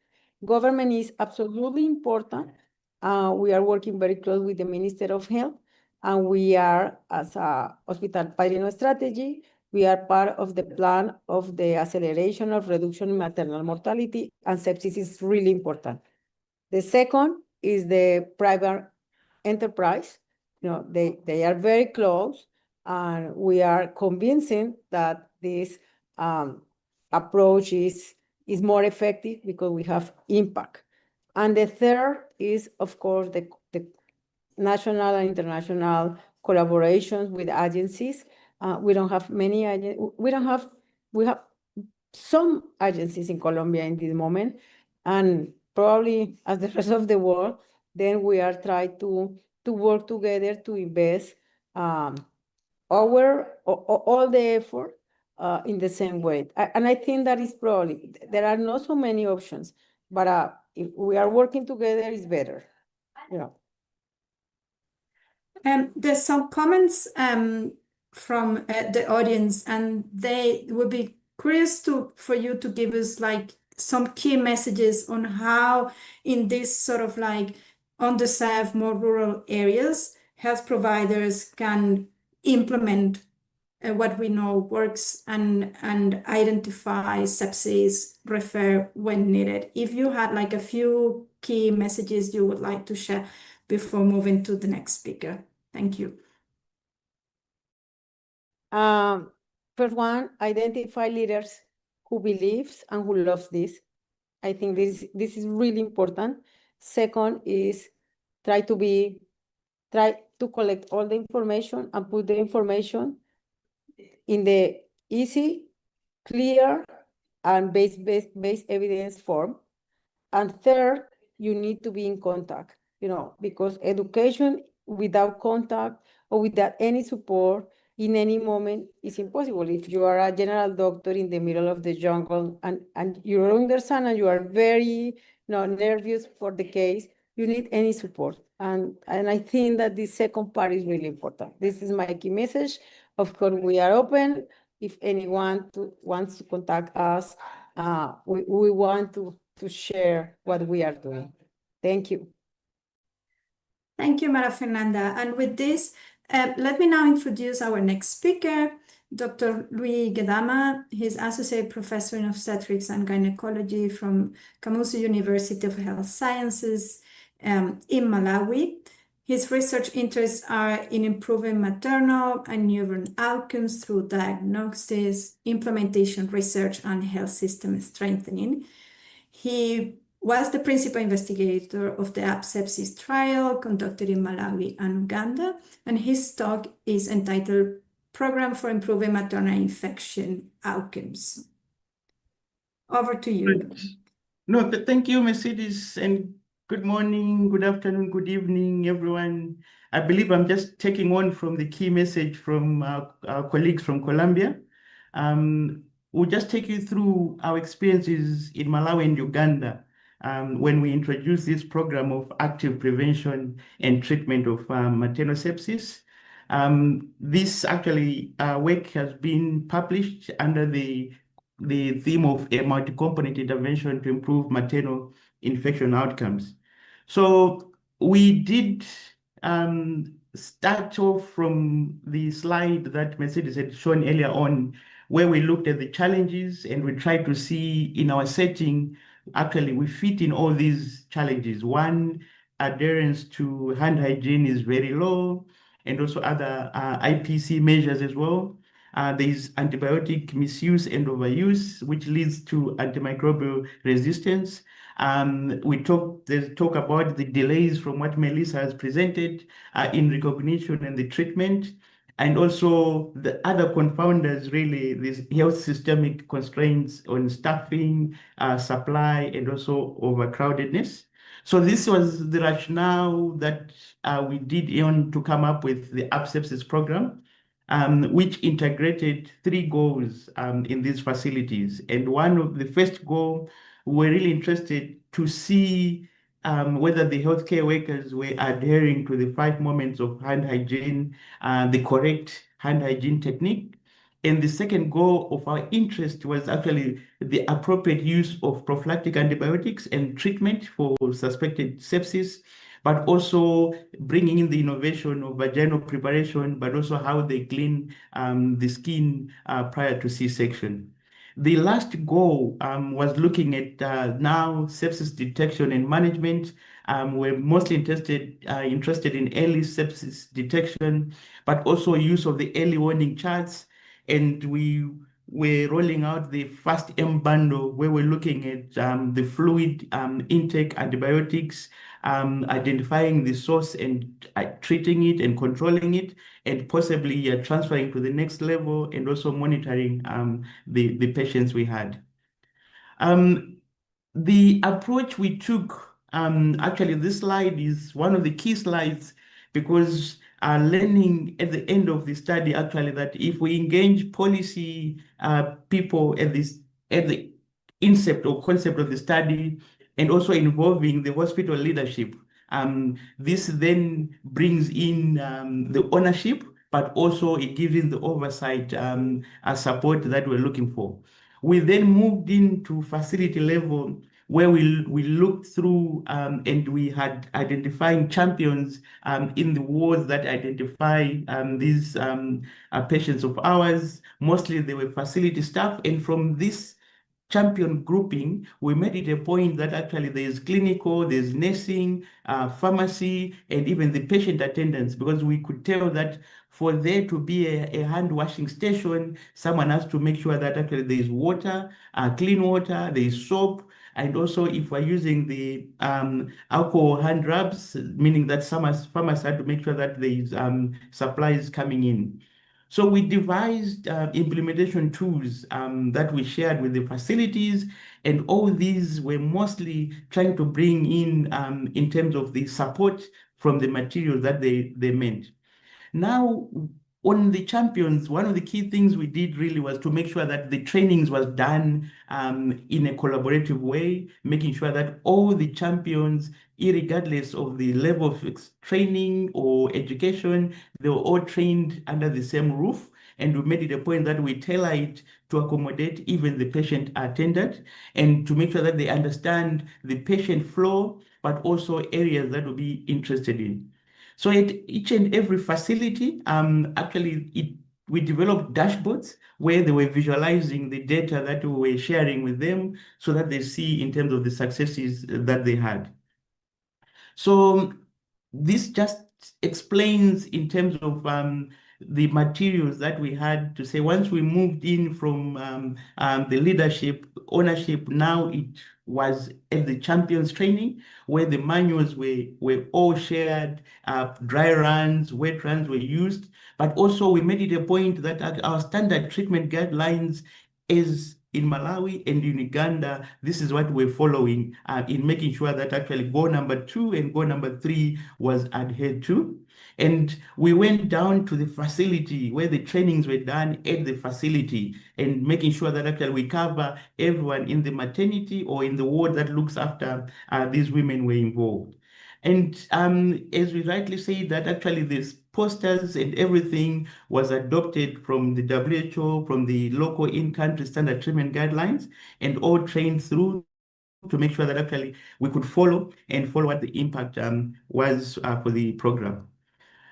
Government is absolutely important. We are working very close with the Minister of Health, and we are, as a hospital padrino strategy, we are part of the plan of the acceleration of reduction in maternal mortality, and sepsis is really important. The second is the private enterprise. They are very close, and we are convincing that this approach is more effective because we have impact. And the third is, of course, the national and international collaborations with agencies. We don't have many we have some agencies in Colombia in this moment, and probably as the rest of the world, then we are trying to work together to invest all the effort in the same way. And I think that is probably, there are not so many options, but if we are working together, it's better.
There's some comments from the audience, and they would be curious for you to give us like some key messages on how in this sort of like underserved, more rural areas, health providers can implement what we know works and identify sepsis, refer when needed. If you had like a few key messages you would like to share before moving to the next speaker. Thank you.
First one, identify leaders who believes and who loves this. I think this is really important. Second is try to collect all the information and put the information in the easy, clear, and based evidence form. And third, you need to be in contact, because education without contact or without any support in any moment is impossible. If you are a general doctor in the middle of the jungle and you're understand and you are very nervous for the case, you need any support. And I think that the second part is really important. This is my key message. Of course, we are open. If anyone wants to contact us, we want to share what we are doing. Thank you.
Thank you, Mara Fernanda. And with this, let me now introduce our next speaker, Dr. Luis Gadama. He's Associate Professor in Obstetrics and Gynecology from Kamuzu University of Health Sciences in Malawi. His research interests are in improving maternal and newborn outcomes through diagnosis, implementation research, and health system strengthening. He was the principal investigator of the sepsis trial conducted in Malawi and Uganda, and his talk is entitled Program for Improving Maternal Infection Outcomes. Over to you.
No, thank you, Mercedes, and good morning, good afternoon, good evening, everyone. I believe I'm just taking on from the key message from our colleagues from Colombia. We'll just take you through our experiences in Malawi and Uganda when we introduced this program of active prevention and treatment of maternal sepsis. This actually work has been published under the theme of a multi-component intervention to improve maternal infection outcomes. So we did start off from the slide that Mercedes had shown earlier on, where we looked at the challenges and we tried to see in our setting, actually, we fit in all these challenges. One, adherence to hand hygiene is very low, and also other IPC measures as well. There's antibiotic misuse and overuse, which leads to antimicrobial resistance. We talk about the delays from what Melissa has presented in recognition and the treatment, and also the other confounders, really, these health systemic constraints on staffing, supply, and also overcrowdedness. So this was the rationale that we did on to come up with the sepsis program, which integrated three goals in these facilities. And one of the first goal, we're really interested to see whether the healthcare workers were adhering to the 5 moments of hand hygiene, the correct hand hygiene technique. And the second goal of our interest was actually the appropriate use of prophylactic antibiotics and treatment for suspected sepsis, but also bringing in the innovation of vaginal preparation, but also how they clean the skin prior to C-section. The last goal was looking at now sepsis detection and management. We're mostly interested in early sepsis detection, but also use of the early warning charts. And we're rolling out the first M bundle, where we're looking at the fluid intake antibiotics, identifying the source and treating it and controlling it, and possibly transferring to the next level, and also monitoring the patients we had. The approach we took, actually, this slide is one of the key slides, because learning at the end of the study, actually, that if we engage policy people at the incept or concept of the study, and also involving the hospital leadership, this then brings in the ownership, but also it gives in the oversight support that we're looking for. We then moved into facility level, where we looked through and we had identifying champions in the wards that identify these patients of ours. Mostly they were facility staff, and from this champion grouping, we made it a point that actually there's clinical, there's nursing, pharmacy, and even the patient attendance, because we could tell that for there to be a hand washing station, someone has to make sure that actually there is water, clean water, there is soap, and also if we're using the alcohol hand rubs, meaning that farmers had to make sure that there is supplies coming in. So we devised implementation tools that we shared with the facilities, and all these were mostly trying to bring in terms of the support from the materials that they meant. Now, on the champions, one of the key things we did really was to make sure that the trainings was done in a collaborative way, making sure that all the champions, irregardless of the level of training or education, they were all trained under the same roof. And we made it a point that we tailor it to accommodate even the patient attendant, and to make sure that they understand the patient flow, but also areas that will be interested in. So at each and every facility, we developed dashboards where they were visualizing the data that we were sharing with them, so that they see in terms of the successes that they had. So this just explains in terms of the materials that we had to say. Once we moved in from the leadership ownership, now it was at the champions training, where the manuals were all shared, dry runs, wet runs were used, but also we made it a point that our standard treatment guidelines is in Malawi and in Uganda. This is what we're following in making sure that actually goal number 2 and goal number 3 was adhered to. And we went down to the facility where the trainings were done at the facility, and making sure that actually we cover everyone in the maternity or in the ward that looks after these women were involved. And as we rightly say, that actually these posters and everything was adopted from the WHO, from the local in-country standard treatment guidelines, and all trained through to make sure that actually we could follow what the impact was for the program.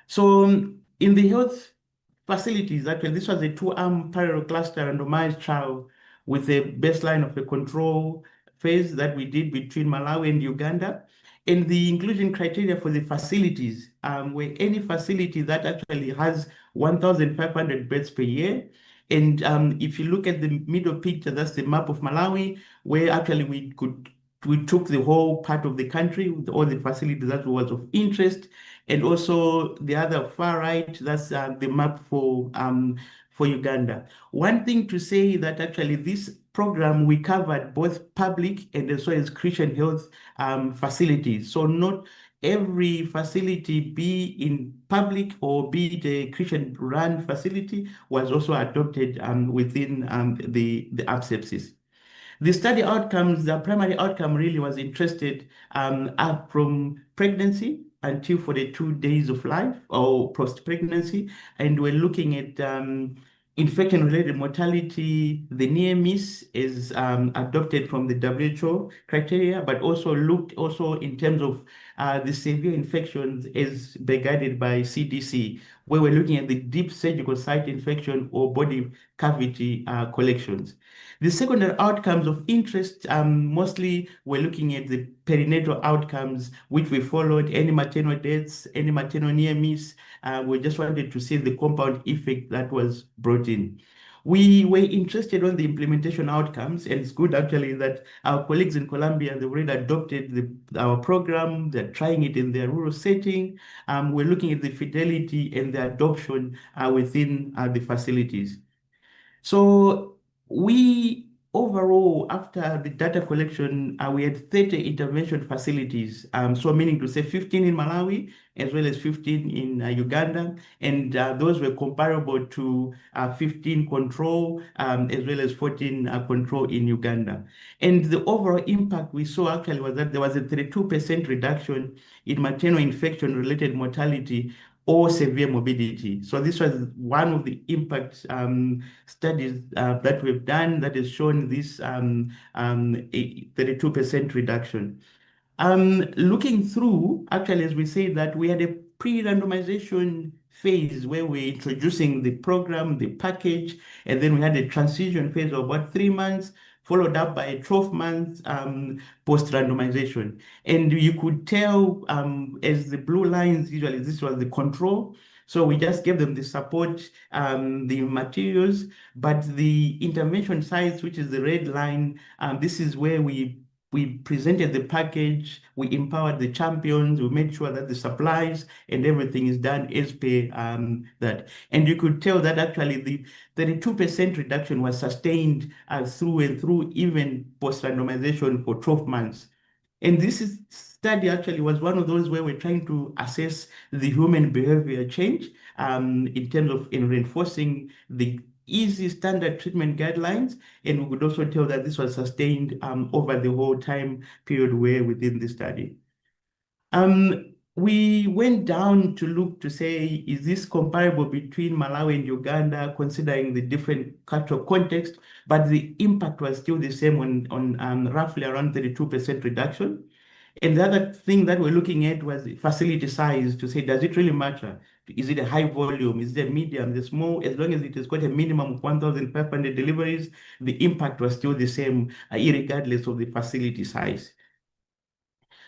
So in the health facilities, actually, this was a two-arm parallel cluster randomized trial with a baseline of a control phase that we did between Malawi and Uganda. And the inclusion criteria for the facilities were any facility that actually has 1,500 beds per year. And if you look at the middle picture, that's the map of Malawi, where actually we took the whole part of the country with all the facilities that was of interest. And also the other far right, that's the map for Uganda. One thing to say that actually this program, we covered both public and as well as Christian health facilities. So not every facility, be in public or be it a Christian-run facility, was also adopted within the sepsis. The study outcomes, the primary outcome really was interested up from pregnancy until 42 days of life or post-pregnancy. And we're looking at infection-related mortality. The near miss is adopted from the WHO criteria, but also looked also in terms of the severe infections as guided by CDC, where we're looking at the deep surgical site infection or body cavity collections. The secondary outcomes of interest, mostly we're looking at the perinatal outcomes, which we followed, any maternal deaths, any maternal near miss. We just wanted to see the compound effect that was brought in. We were interested on the implementation outcomes, and it's good actually that our colleagues in Colombia, they already adopted our program, they're trying it in their rural setting. We're looking at the fidelity and the adoption within the facilities. So we overall, after the data collection, we had 30 intervention facilities. So meaning to say 15 in Malawi, as well as 15 in Uganda. And those were comparable to 15 control, as well as 14 control in Uganda. And the overall impact we saw actually was that there was a 32% reduction in maternal infection-related mortality or severe morbidity. So this was one of the impact studies that we've done that has shown this 32% reduction. Looking through, actually, as we say that we had a pre-randomization phase where we're introducing the program, the package, and then we had a transition phase of about 3 months, followed up by a 12-month post-randomization. And you could tell as the blue lines, usually this was the control. So we just gave them the support, the materials, but the intervention sites, which is the red line, this is where we presented the package, we empowered the champions, we made sure that the supplies and everything is done as per that. And you could tell that actually the 32% reduction was sustained through and through, even post-randomization for 12 months. And this study actually was one of those where we're trying to assess the human behavior change in terms of reinforcing the easy standard treatment guidelines. And we could also tell that this was sustained over the whole time period where within the study. We went down to look to say, is this comparable between Malawi and Uganda, considering the different cultural context, but the impact was still the same on roughly around 32% reduction. And the other thing that we're looking at was facility size to say, does it really matter? Is it a high volume? Is it a medium, the small? As long as it has got a minimum of 1,500 deliveries, the impact was still the same, irregardless of the facility size.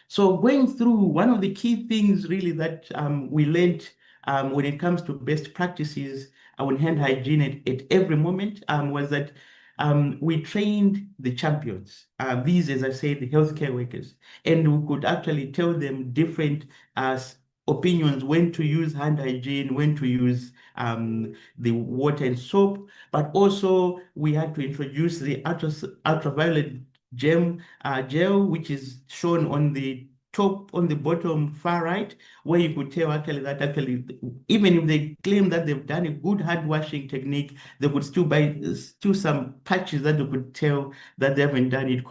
So going through, one of the key things really that we learned when it comes to best practices on hand hygiene at every moment was that we trained the champions. These, as I said, the healthcare workers, and we could actually tell them different opinions when to use hand hygiene, when to use the water and soap, but also we had to introduce the ultraviolet gel, which is shown on the top, on the bottom far right, where you could tell actually that even if they claim that they've done a good hand washing technique, they could still buy some patches that they could tell that they haven't done it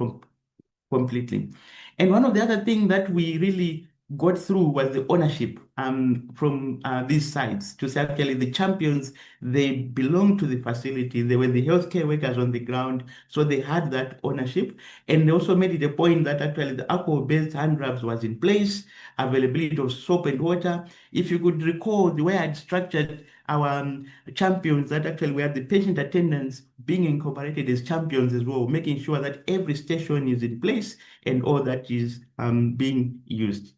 completely. And one of the other things that we really got through was the ownership from these sites to say actually the champions, they belong to the facility. They were the healthcare workers on the ground, so they had that ownership. And they also made it a point that actually the alcohol-based hand rubs was in place, availability of soap and water. If you could recall the way I'd structured our champions, that actually we had the patient attendants being incorporated as champions as well, making sure that every station is in place and all that is being used.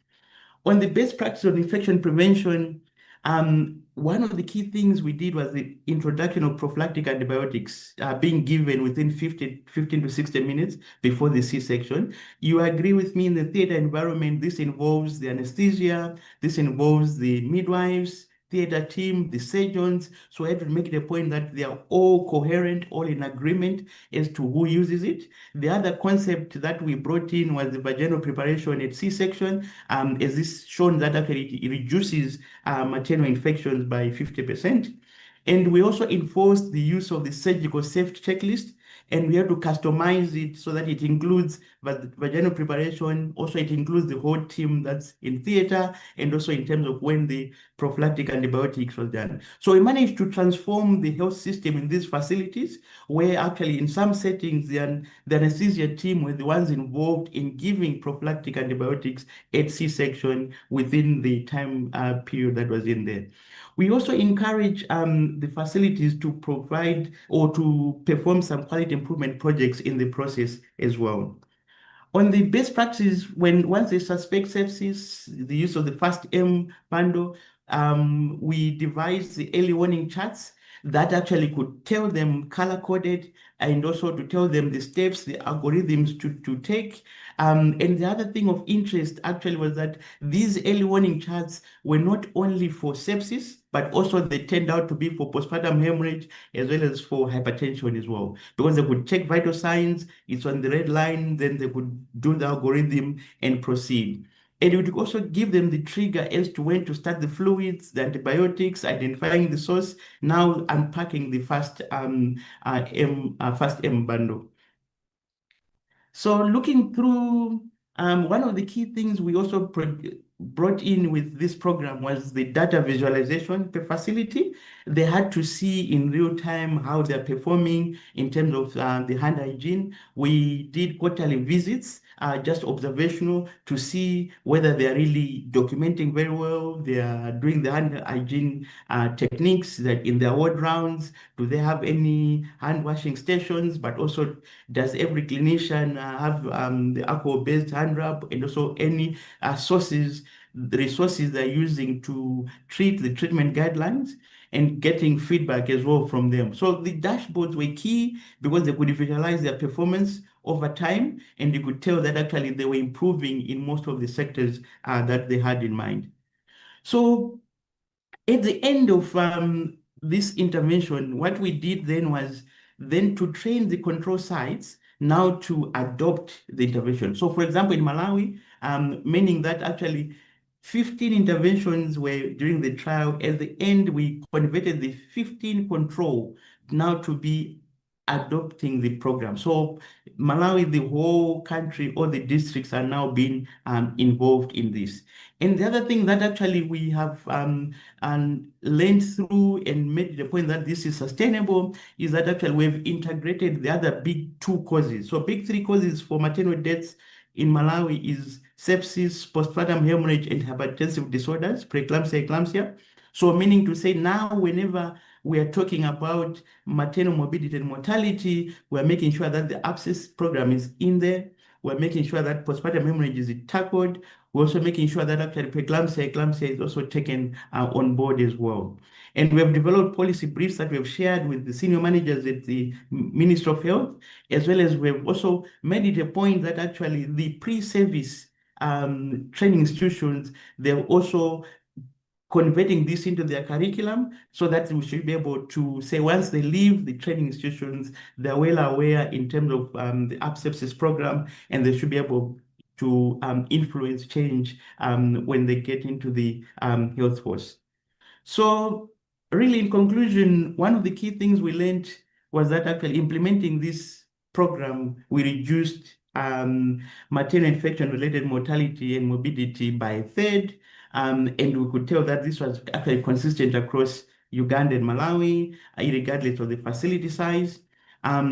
On the best practice of infection prevention, one of the key things we did was the introduction of prophylactic antibiotics being given within 15 to 60 minutes before the C-section. You agree with me, in the theater environment, this involves the anesthesia, this involves the midwives, theater team, the surgeons. So I have to make it a point that they are all coherent, all in agreement as to who uses it. The other concept that we brought in was the vaginal preparation at C-section, as this shown that actually it reduces maternal infections by 50%. And we also enforced the use of the surgical safety checklist, and we have to customize it so that it includes vaginal preparation. Also, it includes the whole team that's in theater, and also in terms of when the prophylactic antibiotics was done. So we managed to transform the health system in these facilities, where actually in some settings, the anesthesia team were the ones involved in giving prophylactic antibiotics at C-section within the time period that was in there. We also encourage the facilities to provide or to perform some quality improvement projects in the process as well. On the best practices, once they suspect sepsis, the use of the first M bundle, we devised the early warning charts that actually could tell them color-coded, and also to tell them the steps, the algorithms to take. And the other thing of interest actually was that these early warning charts were not only for sepsis, but also they turned out to be for postpartum hemorrhage as well as for hypertension as well. Because they could check vital signs, it's on the red line, then they could do the algorithm and proceed. And it would also give them the trigger as to when to start the fluids, the antibiotics, identifying the source, now unpacking the first M bundle. So looking through, one of the key things we also brought in with this program was the data visualization per facility. They had to see in real time how they're performing in terms of the hand hygiene. We did quarterly visits, just observational, to see whether they're really documenting very well, they are doing the hand hygiene techniques that in their ward rounds, do they have any hand washing stations, but also does every clinician have the alcohol-based hand rub, and also any sources, the resources they're using to treat the treatment guidelines, and getting feedback as well from them. So the dashboards were key because they could visualize their performance over time, and you could tell that actually they were improving in most of the sectors that they had in mind. So at the end of this intervention, what we did then was then to train the control sites now to adopt the intervention. So for example, in Malawi, meaning that actually 15 interventions were during the trial. At the end, we converted the 15 control now to be adopting the program. So Malawi, the whole country, all the districts are now being involved in this. And the other thing that actually we have learned through and made the point that this is sustainable is that actually we've integrated the other big two causes. So big three causes for maternal deaths in Malawi is sepsis, postpartum hemorrhage, and hypertensive disorders, preeclampsia, eclampsia. So meaning to say now whenever we are talking about maternal morbidity and mortality, we're making sure that the abscess program is in there. We're making sure that postpartum hemorrhage is tackled. We're also making sure that actually preeclampsia, eclampsia is also taken on board as well. And we have developed policy briefs that we have shared with the senior managers at the Ministry of Health, as well as we have also made it a point that actually the pre-service training institutions, they're also converting this into their curriculum so that we should be able to say once they leave the training institutions, they're well aware in terms of the sepsis program, and they should be able to influence change when they get into the health force. So really, in conclusion, one of the key things we learned was that actually implementing this program, we reduced maternal infection-related mortality and morbidity by a third. And we could tell that this was actually consistent across Uganda and Malawi, regardless of the facility size.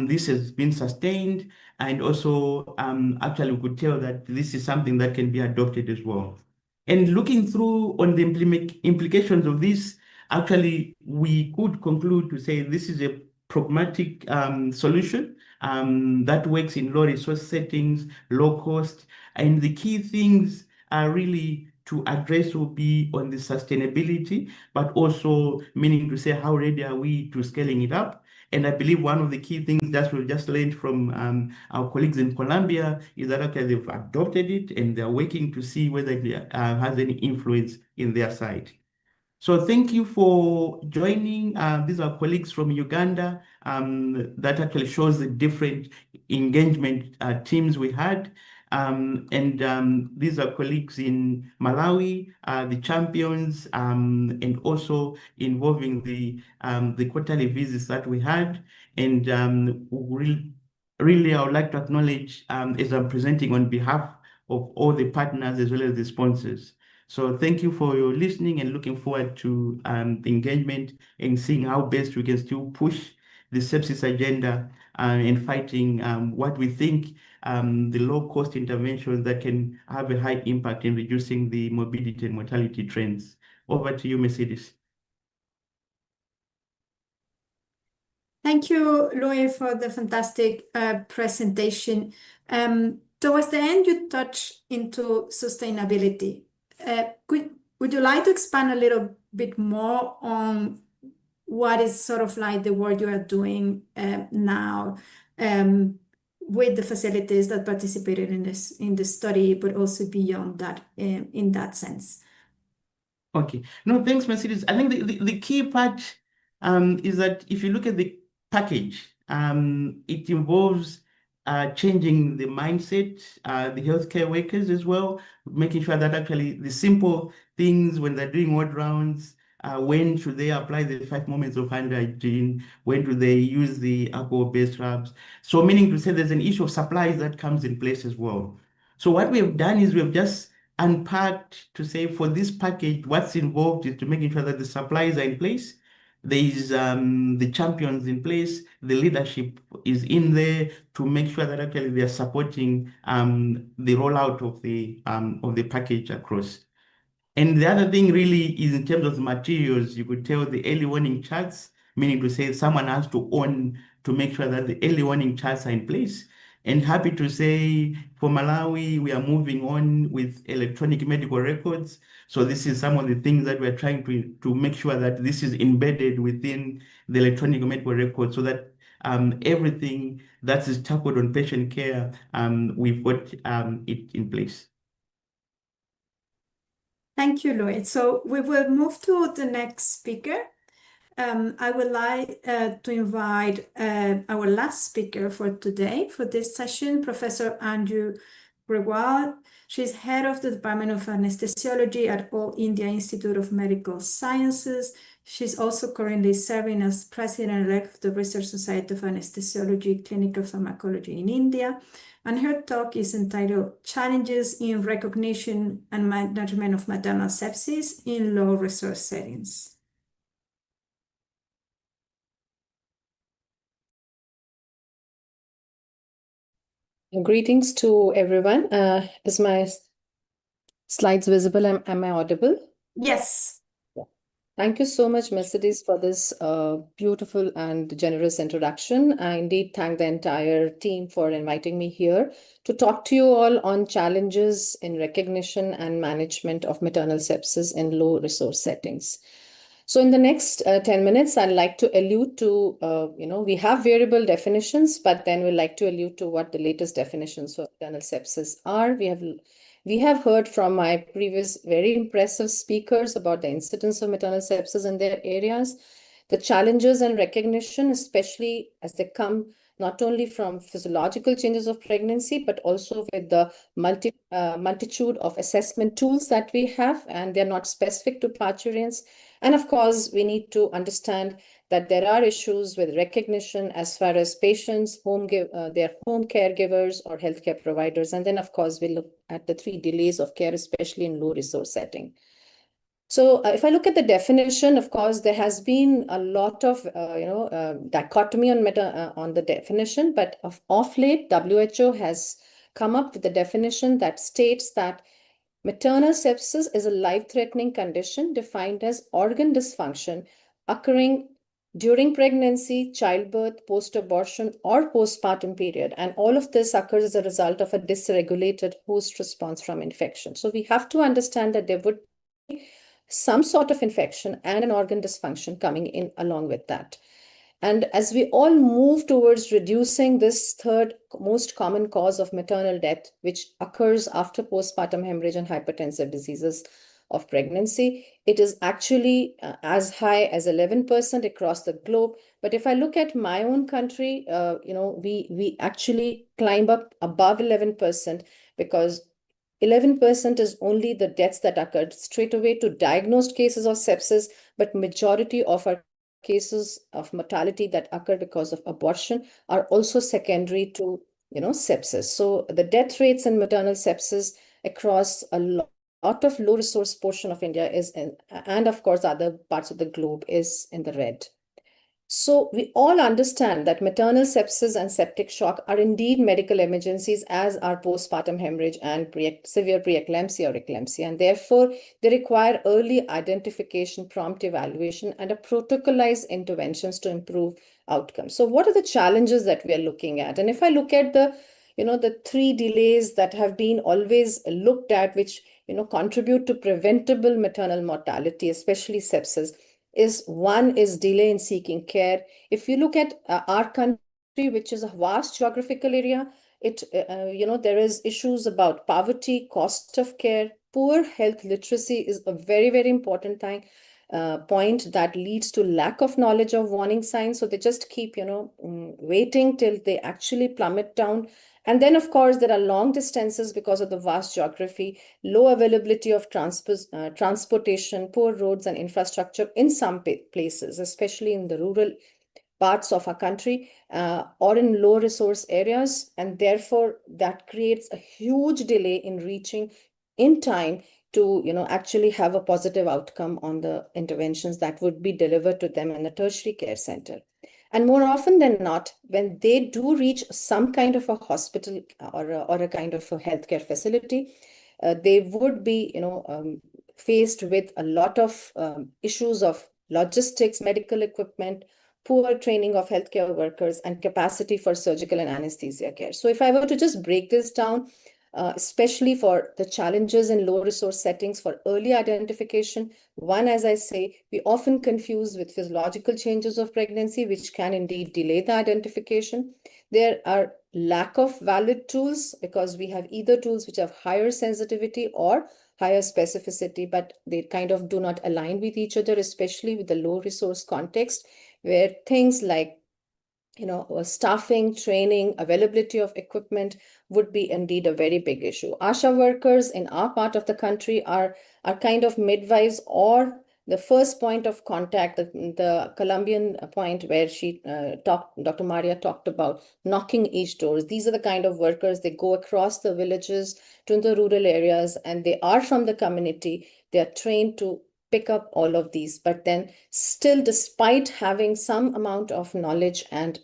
This has been sustained, and also actually we could tell that this is something that can be adopted as well. And looking through on the implications of this, actually we could conclude to say this is a pragmatic solution that works in low resource settings, low cost, and the key things are really to address will be on the sustainability, but also meaning to say how ready are we to scaling it up. And I believe one of the key things that we've just learned from our colleagues in Colombia is that actually they've adopted it and they're working to see whether it has any influence in their side. So thank you for joining. These are colleagues from Uganda. That actually shows the different engagement teams we had. These are colleagues in Malawi, the champions, and also involving the quarterly visits that we had. And really, I would like to acknowledge, as I'm presenting on behalf of all the partners as well as the sponsors. So thank you for your listening and looking forward to the engagement and seeing how best we can still push the sepsis agenda and fighting what we think the low-cost interventions that can have a high impact in reducing the morbidity and mortality trends. Over to you, Mercedes.
Thank you, Louis, for the fantastic presentation. Towards the end, you touched into sustainability. Would you like to expand a little bit more on what is sort of like the work you are doing now with the facilities that participated in the study, but also beyond that in that sense?
Okay. No, thanks, Mercedes. I think the key part is that if you look at the package, it involves changing the mindset, the healthcare workers as well, making sure that actually the simple things when they're doing ward rounds, when should they apply the 5 moments of hand hygiene? When do they use the alcohol-based rubs? So meaning to say there's an issue of supplies that comes in place as well. So what we have done is we have just unpacked to say for this package, what's involved is to making sure that the supplies are in place. There is the champions in place, the leadership is in there to make sure that actually they are supporting the rollout of the package across. And the other thing really is in terms of the materials, you could tell the early warning charts, meaning to say someone has to own to make sure that the early warning charts are in place. And happy to say for Malawi, we are moving on with electronic medical records. So this is some of the things that we're trying to make sure that this is embedded within the electronic medical record so that everything that is tackled on patient care, we've got it in place.
Thank you, Lloyd. So we will move to the next speaker. I would like to invite our last speaker for today, for this session, Professor Anju Grewal. She's head of the Department of Anesthesiology at All India Institute of Medical Sciences. She's also currently serving as president-elect of the Research Society of Anesthesiology Clinical Pharmacology in India. And her talk is entitled Challenges in Recognition and Management of Maternal Sepsis in Low-Resource Settings.
Greetings to everyone. Is my slides visible? Am I audible?
Yes.
Thank you so much, Mercedes, for this beautiful and generous introduction. I indeed thank the entire team for inviting me here to talk to you all on challenges in recognition and management of maternal sepsis in low resource settings. So in the next 10 minutes, I'd like to allude to, we have variable definitions, but then we'd like to allude to what the latest definitions for maternal sepsis are. We have heard from my previous very impressive speakers about the incidence of maternal sepsis in their areas, the challenges and recognition, especially as they come not only from physiological changes of pregnancy, but also with the multitude of assessment tools that we have, and they're not specific to parturients. And of course, we need to understand that there are issues with recognition as far as patients, their home caregivers or healthcare providers. And then, of course, we look at the 3 delays of care, especially in low resource setting. So if I look at the definition, of course, there has been a lot of dichotomy on the definition, but of late, WHO has come up with a definition that states that maternal sepsis is a life-threatening condition defined as organ dysfunction occurring during pregnancy, childbirth, post-abortion, or postpartum period. And all of this occurs as a result of a dysregulated host response from infection. So we have to understand that there would be some sort of infection and an organ dysfunction coming in along with that. And as we all move towards reducing this third most common cause of maternal death, which occurs after postpartum hemorrhage and hypertensive diseases of pregnancy, it is actually as high as 11% across the globe. But if I look at my own country, we actually climb up above 11%, because 11% is only the deaths that occurred straight away to diagnosed cases of sepsis, but majority of our cases of mortality that occur because of abortion are also secondary to sepsis. So the death rates in maternal sepsis across a lot of low resource portion of India and of course other parts of the globe is in the red. So we all understand that maternal sepsis and septic shock are indeed medical emergencies, as are postpartum hemorrhage and severe preeclampsia or eclampsia, and therefore they require early identification, prompt evaluation, and a protocolized interventions to improve outcomes. So what are the challenges that we are looking at? And if I look at the 3 delays that have been always looked at, which contribute to preventable maternal mortality, especially sepsis, one is delay in seeking care. If you look at our country, which is a vast geographical area, there is issues about poverty, cost of care, poor health literacy is a very, very important point that leads to lack of knowledge of warning signs. So they just keep, waiting till they actually plummet down. And then, of course, there are long distances because of the vast geography, low availability of transportation, poor roads and infrastructure in some places, especially in the rural parts of our country or in low resource areas. And therefore, that creates a huge delay in reaching in time to actually have a positive outcome on the interventions that would be delivered to them in the tertiary care center. And more often than not, when they do reach some kind of a hospital or a kind of a healthcare facility, they would be faced with a lot of issues of logistics, medical equipment, poor training of healthcare workers, and capacity for surgical and anesthesia care. So if I were to just break this down, especially for the challenges in low resource settings for early identification. One, as I say, we often confuse with physiological changes of pregnancy, which can indeed delay the identification. There are lack of valid tools because we have either tools which have higher sensitivity or higher specificity, but they kind of do not align with each other, especially with the low resource context, where things like staffing, training, availability of equipment would be indeed a very big issue. ASHA workers in our part of the country are kind of midwives or the first point of contact, the Colombian point where Dr. Maria talked about knocking each door. These are the kind of workers, they go across the villages to the rural areas and they are from the community. They are trained to pick up all of these, but then still, despite having some amount of knowledge and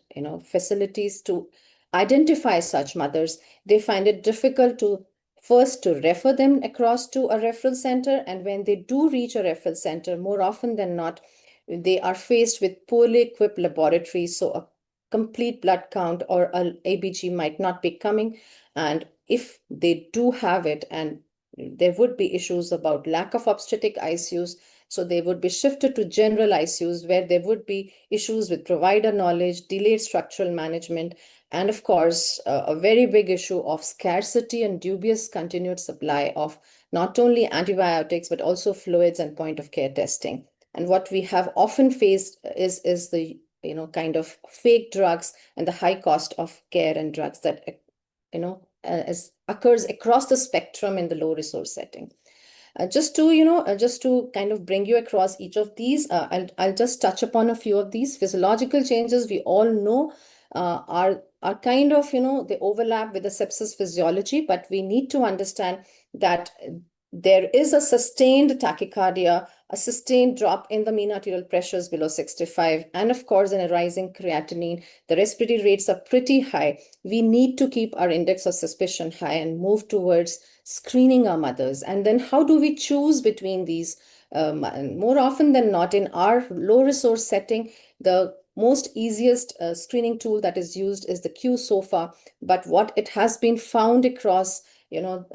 facilities to identify such mothers, they find it difficult to first to refer them across to a referral center. And when they do reach a referral center, more often than not, they are faced with poorly equipped laboratories. So a complete blood count or an ABG might not be coming. And if they do have it, and there would be issues about lack of obstetric ICUs. So they would be shifted to general ICUs where there would be issues with provider knowledge, delayed structural management, and of course, a very big issue of scarcity and dubious continued supply of not only antibiotics, but also fluids and point of care testing. And what we have often faced is the kind of fake drugs and the high cost of care and drugs that, occurs across the spectrum in the low resource setting. Just to kind of bring you across each of these, I'll just touch upon a few of these physiological changes we all know are kind of, they overlap with the sepsis physiology, but we need to understand that there is a sustained tachycardia, a sustained drop in the mean arterial pressures below 65, and of course, in a rising creatinine, the respiratory rates are pretty high. We need to keep our index of suspicion high and move towards screening our mothers. And then how do we choose between these? More often than not, in our low resource setting, the most easiest screening tool that is used is the Q-SOFA. But what it has been found across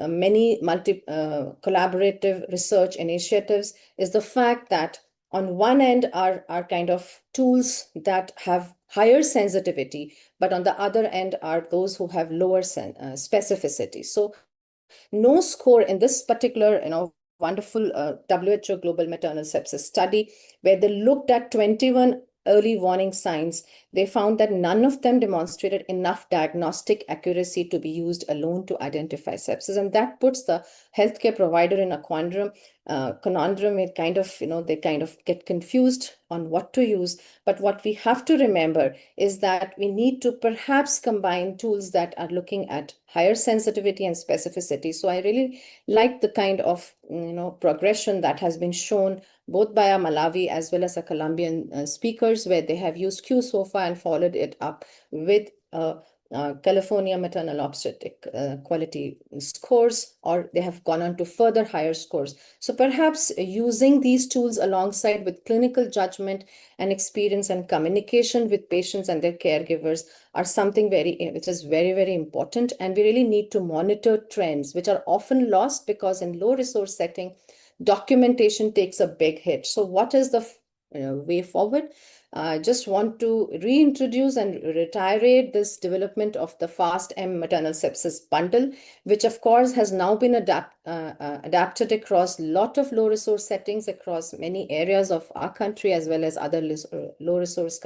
many collaborative research initiatives is the fact that on one end are kind of tools that have higher sensitivity, but on the other end are those who have lower specificity. So no score in this particular, wonderful WHO Global Maternal Sepsis study, where they looked at 21 early warning signs, they found that none of them demonstrated enough diagnostic accuracy to be used alone to identify sepsis. And that puts the healthcare provider in a conundrum. It kind of, they kind of get confused on what to use. But what we have to remember is that we need to perhaps combine tools that are looking at higher sensitivity and specificity. So I really like the kind of, progression that has been shown both by our Malawi as well as our Colombian speakers, where they have used Q-SOFA and followed it up with California maternal obstetric quality scores, or they have gone on to further higher scores. So perhaps using these tools alongside with clinical judgment and experience and communication with patients and their caregivers are something which is very, very important. And we really need to monitor trends, which are often lost because in low resource setting, documentation takes a big hit. So what is the way forward? I just want to reintroduce and reiterate this development of the FAST-M maternal sepsis bundle, which of course has now been adapted across a lot of low resource settings across many areas of our country, as well as other low resource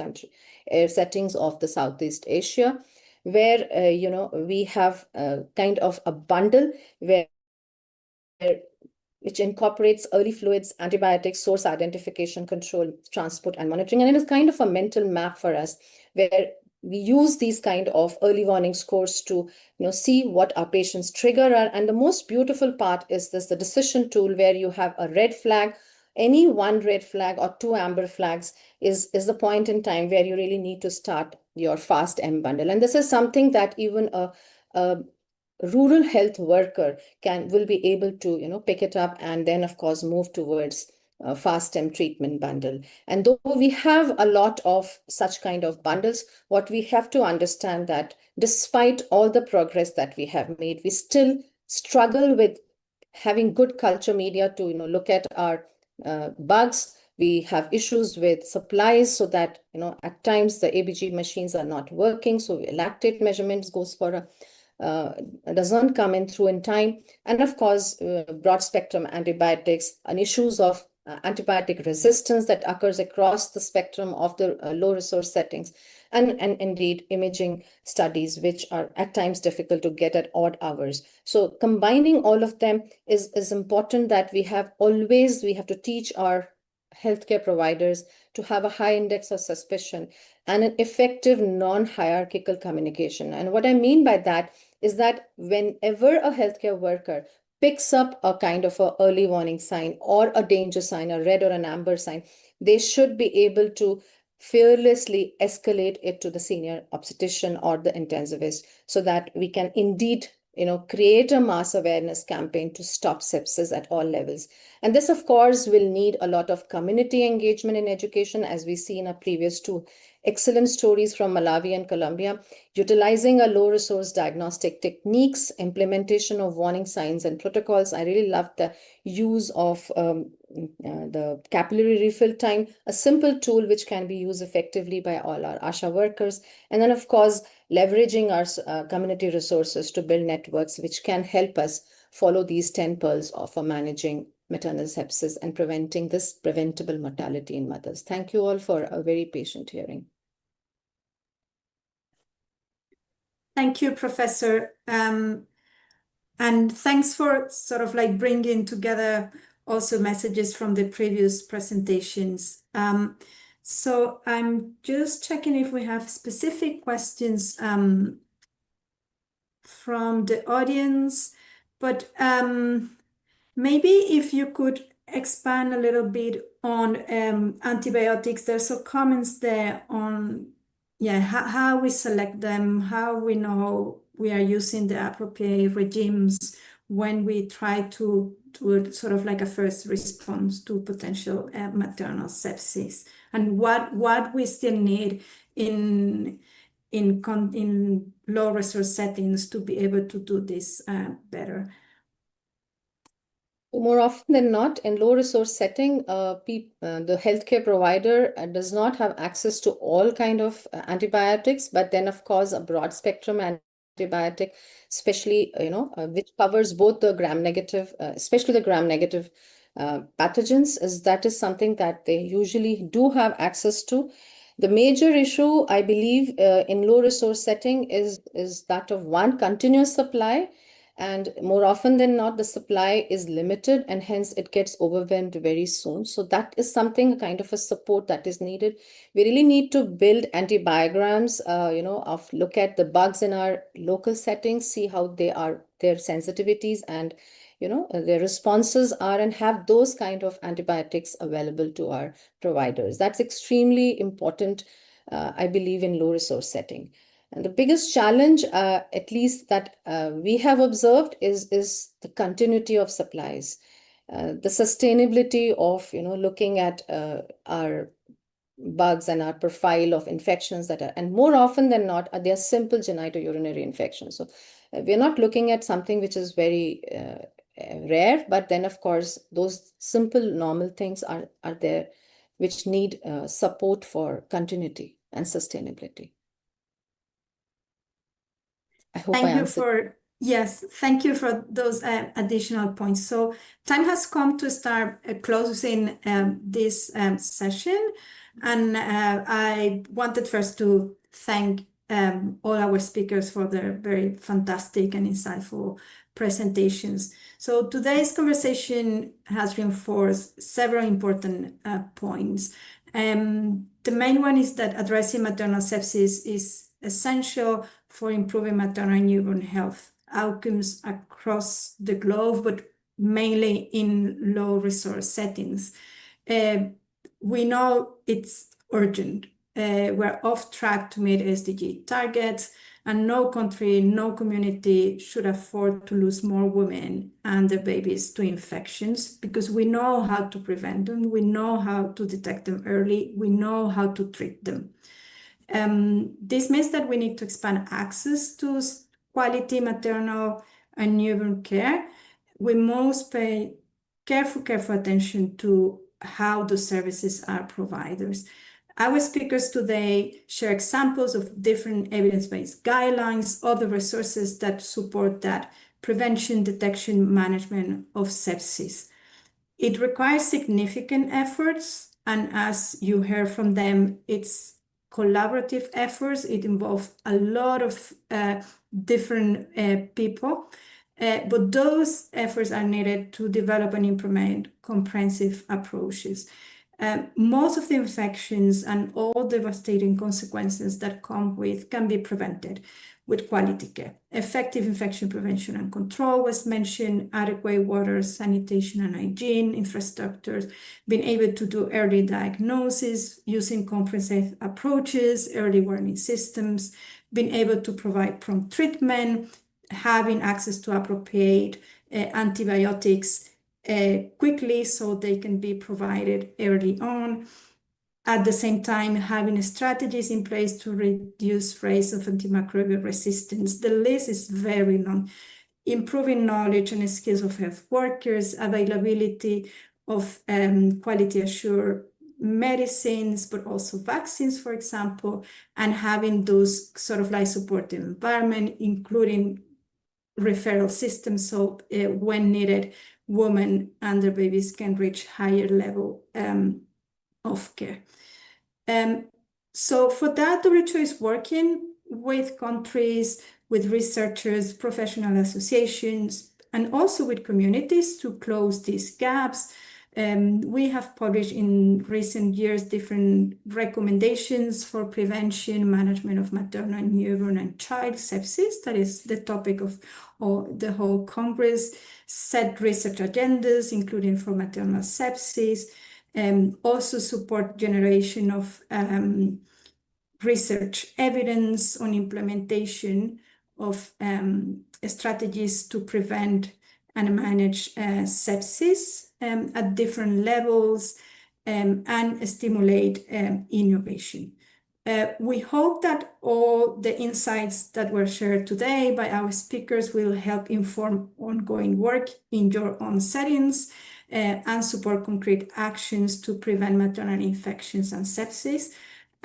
settings of the Southeast Asia, where, we have kind of a bundle which incorporates early fluids, antibiotics, source identification, control, transport, and monitoring. And it is kind of a mental map for us where we use these kind of early warning scores to see what our patients trigger are. And the most beautiful part is the decision tool, where you have a red flag. Any one red flag or two amber flags is the point in time where you really need to start your FAST-M bundle. And this is something that even a rural health worker will be able to pick it up and then of course move towards FAST-M treatment bundle. And though we have a lot of such kind of bundles, what we have to understand that despite all the progress that we have made, we still struggle with having good culture media to look at our bugs. We have issues with supplies, so that at times the ABG machines are not working, so lactate measurements goes for does not come in through in time. And of course, broad spectrum antibiotics and issues of antibiotic resistance that occurs across the spectrum of the low resource settings, and indeed imaging studies, which are at times difficult to get at odd hours. So combining all of them is important, that we have to teach our healthcare providers to have a high index of suspicion and an effective non-hierarchical communication. And what I mean by that is that whenever a healthcare worker picks up a kind of a early warning sign or a danger sign, a red or an amber sign, they should be able to fearlessly escalate it to the senior obstetrician or the intensivist, so that we can indeed create a mass awareness campaign to stop sepsis at all levels. And this, of course, will need a lot of community engagement in education, as we see in our previous two excellent stories from Malawi and Colombia, utilizing a low resource diagnostic techniques, implementation of warning signs and protocols. I really love the use of the capillary refill time, a simple tool which can be used effectively by all our ASHA workers. And then, of course, leveraging our community resources to build networks which can help us follow these 10 pearls for managing maternal sepsis and preventing this preventable mortality in mothers. Thank you all for a very patient hearing.
Thank you, Professor. And thanks for sort of like bringing together also messages from the previous presentations. So I'm just checking if we have specific questions from the audience, but maybe if you could expand a little bit on antibiotics. There's some comments there on how we select them, how we know we are using the appropriate regimes when we try to do sort of like a first response to potential maternal sepsis, and what we still need in low resource settings to be able to do this better.
More often than not, in low resource setting, the healthcare provider does not have access to all kind of antibiotics, but then of course a broad spectrum antibiotic, especially which covers both the gram-negative, especially the gram-negative pathogens, that is something that they usually do have access to. The major issue, I believe, in low resource setting is that of one, continuous supply. And more often than not, the supply is limited and hence it gets overwhelmed very soon. So that is something, kind of a support that is needed. We really need to build antibiograms, look at the bugs in our local settings, see how their sensitivities and, their responses are, and have those kind of antibiotics available to our providers. That's extremely important, I believe, in low resource setting. And the biggest challenge, at least that we have observed, is the continuity of supplies, the sustainability of looking at our bugs and our profile of infections that are, and more often than not, they are simple genitourinary infections. So we're not looking at something which is very rare, but then of course those simple normal things are there, which need support for continuity and sustainability. I hope I answered.
Thank you for those additional points. So time has come to start closing this session. And I wanted first to thank all our speakers for their very fantastic and insightful presentations. So today's conversation has reinforced several important points. The main one is that addressing maternal sepsis is essential for improving maternal and newborn health outcomes across the globe, but mainly in low resource settings. We know it's urgent. We're off track to meet SDG targets, and no country, no community should afford to lose more women and their babies to infections, because we know how to prevent them, we know how to detect them early, we know how to treat them. This means that we need to expand access to quality maternal and newborn care. We must pay careful attention to how the services are provided. Our speakers today share examples of different evidence-based guidelines, other resources that support that prevention, detection, management of sepsis. It requires significant efforts, and as you heard from them, it's collaborative efforts. It involves a lot of different people, but those efforts are needed to develop and implement comprehensive approaches. Most of the infections and all devastating consequences that come with can be prevented with quality care. Effective infection prevention and control was mentioned, adequate water, sanitation and hygiene, infrastructures, being able to do early diagnosis, using comprehensive approaches, early warning systems, being able to provide prompt treatment, having access to appropriate antibiotics quickly so they can be provided early on. At the same time, having strategies in place to reduce rates of antimicrobial resistance. The list is very long. Improving knowledge and skills of health workers, availability of quality assured medicines, but also vaccines, for example, and having those sort of like supportive environment, including referral systems, so when needed, women and their babies can reach higher level of care. So for that, WHO is working with countries, with researchers, professional associations, and also with communities to close these gaps. We have published in recent years different recommendations for prevention, management of maternal, newborn, and child sepsis. That is the topic of the whole Congress. Set research agendas, including for maternal sepsis, also support generation of research evidence on implementation of strategies to prevent and manage sepsis at different levels and stimulate innovation. We hope that all the insights that were shared today by our speakers will help inform ongoing work in your own settings and support concrete actions to prevent maternal infections and sepsis,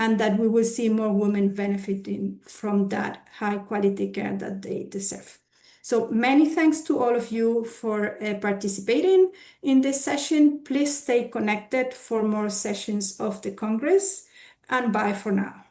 and that we will see more women benefiting from that high quality care that they deserve. So many thanks to all of you for participating in this session. Please stay connected for more sessions of the Congress, and bye for now.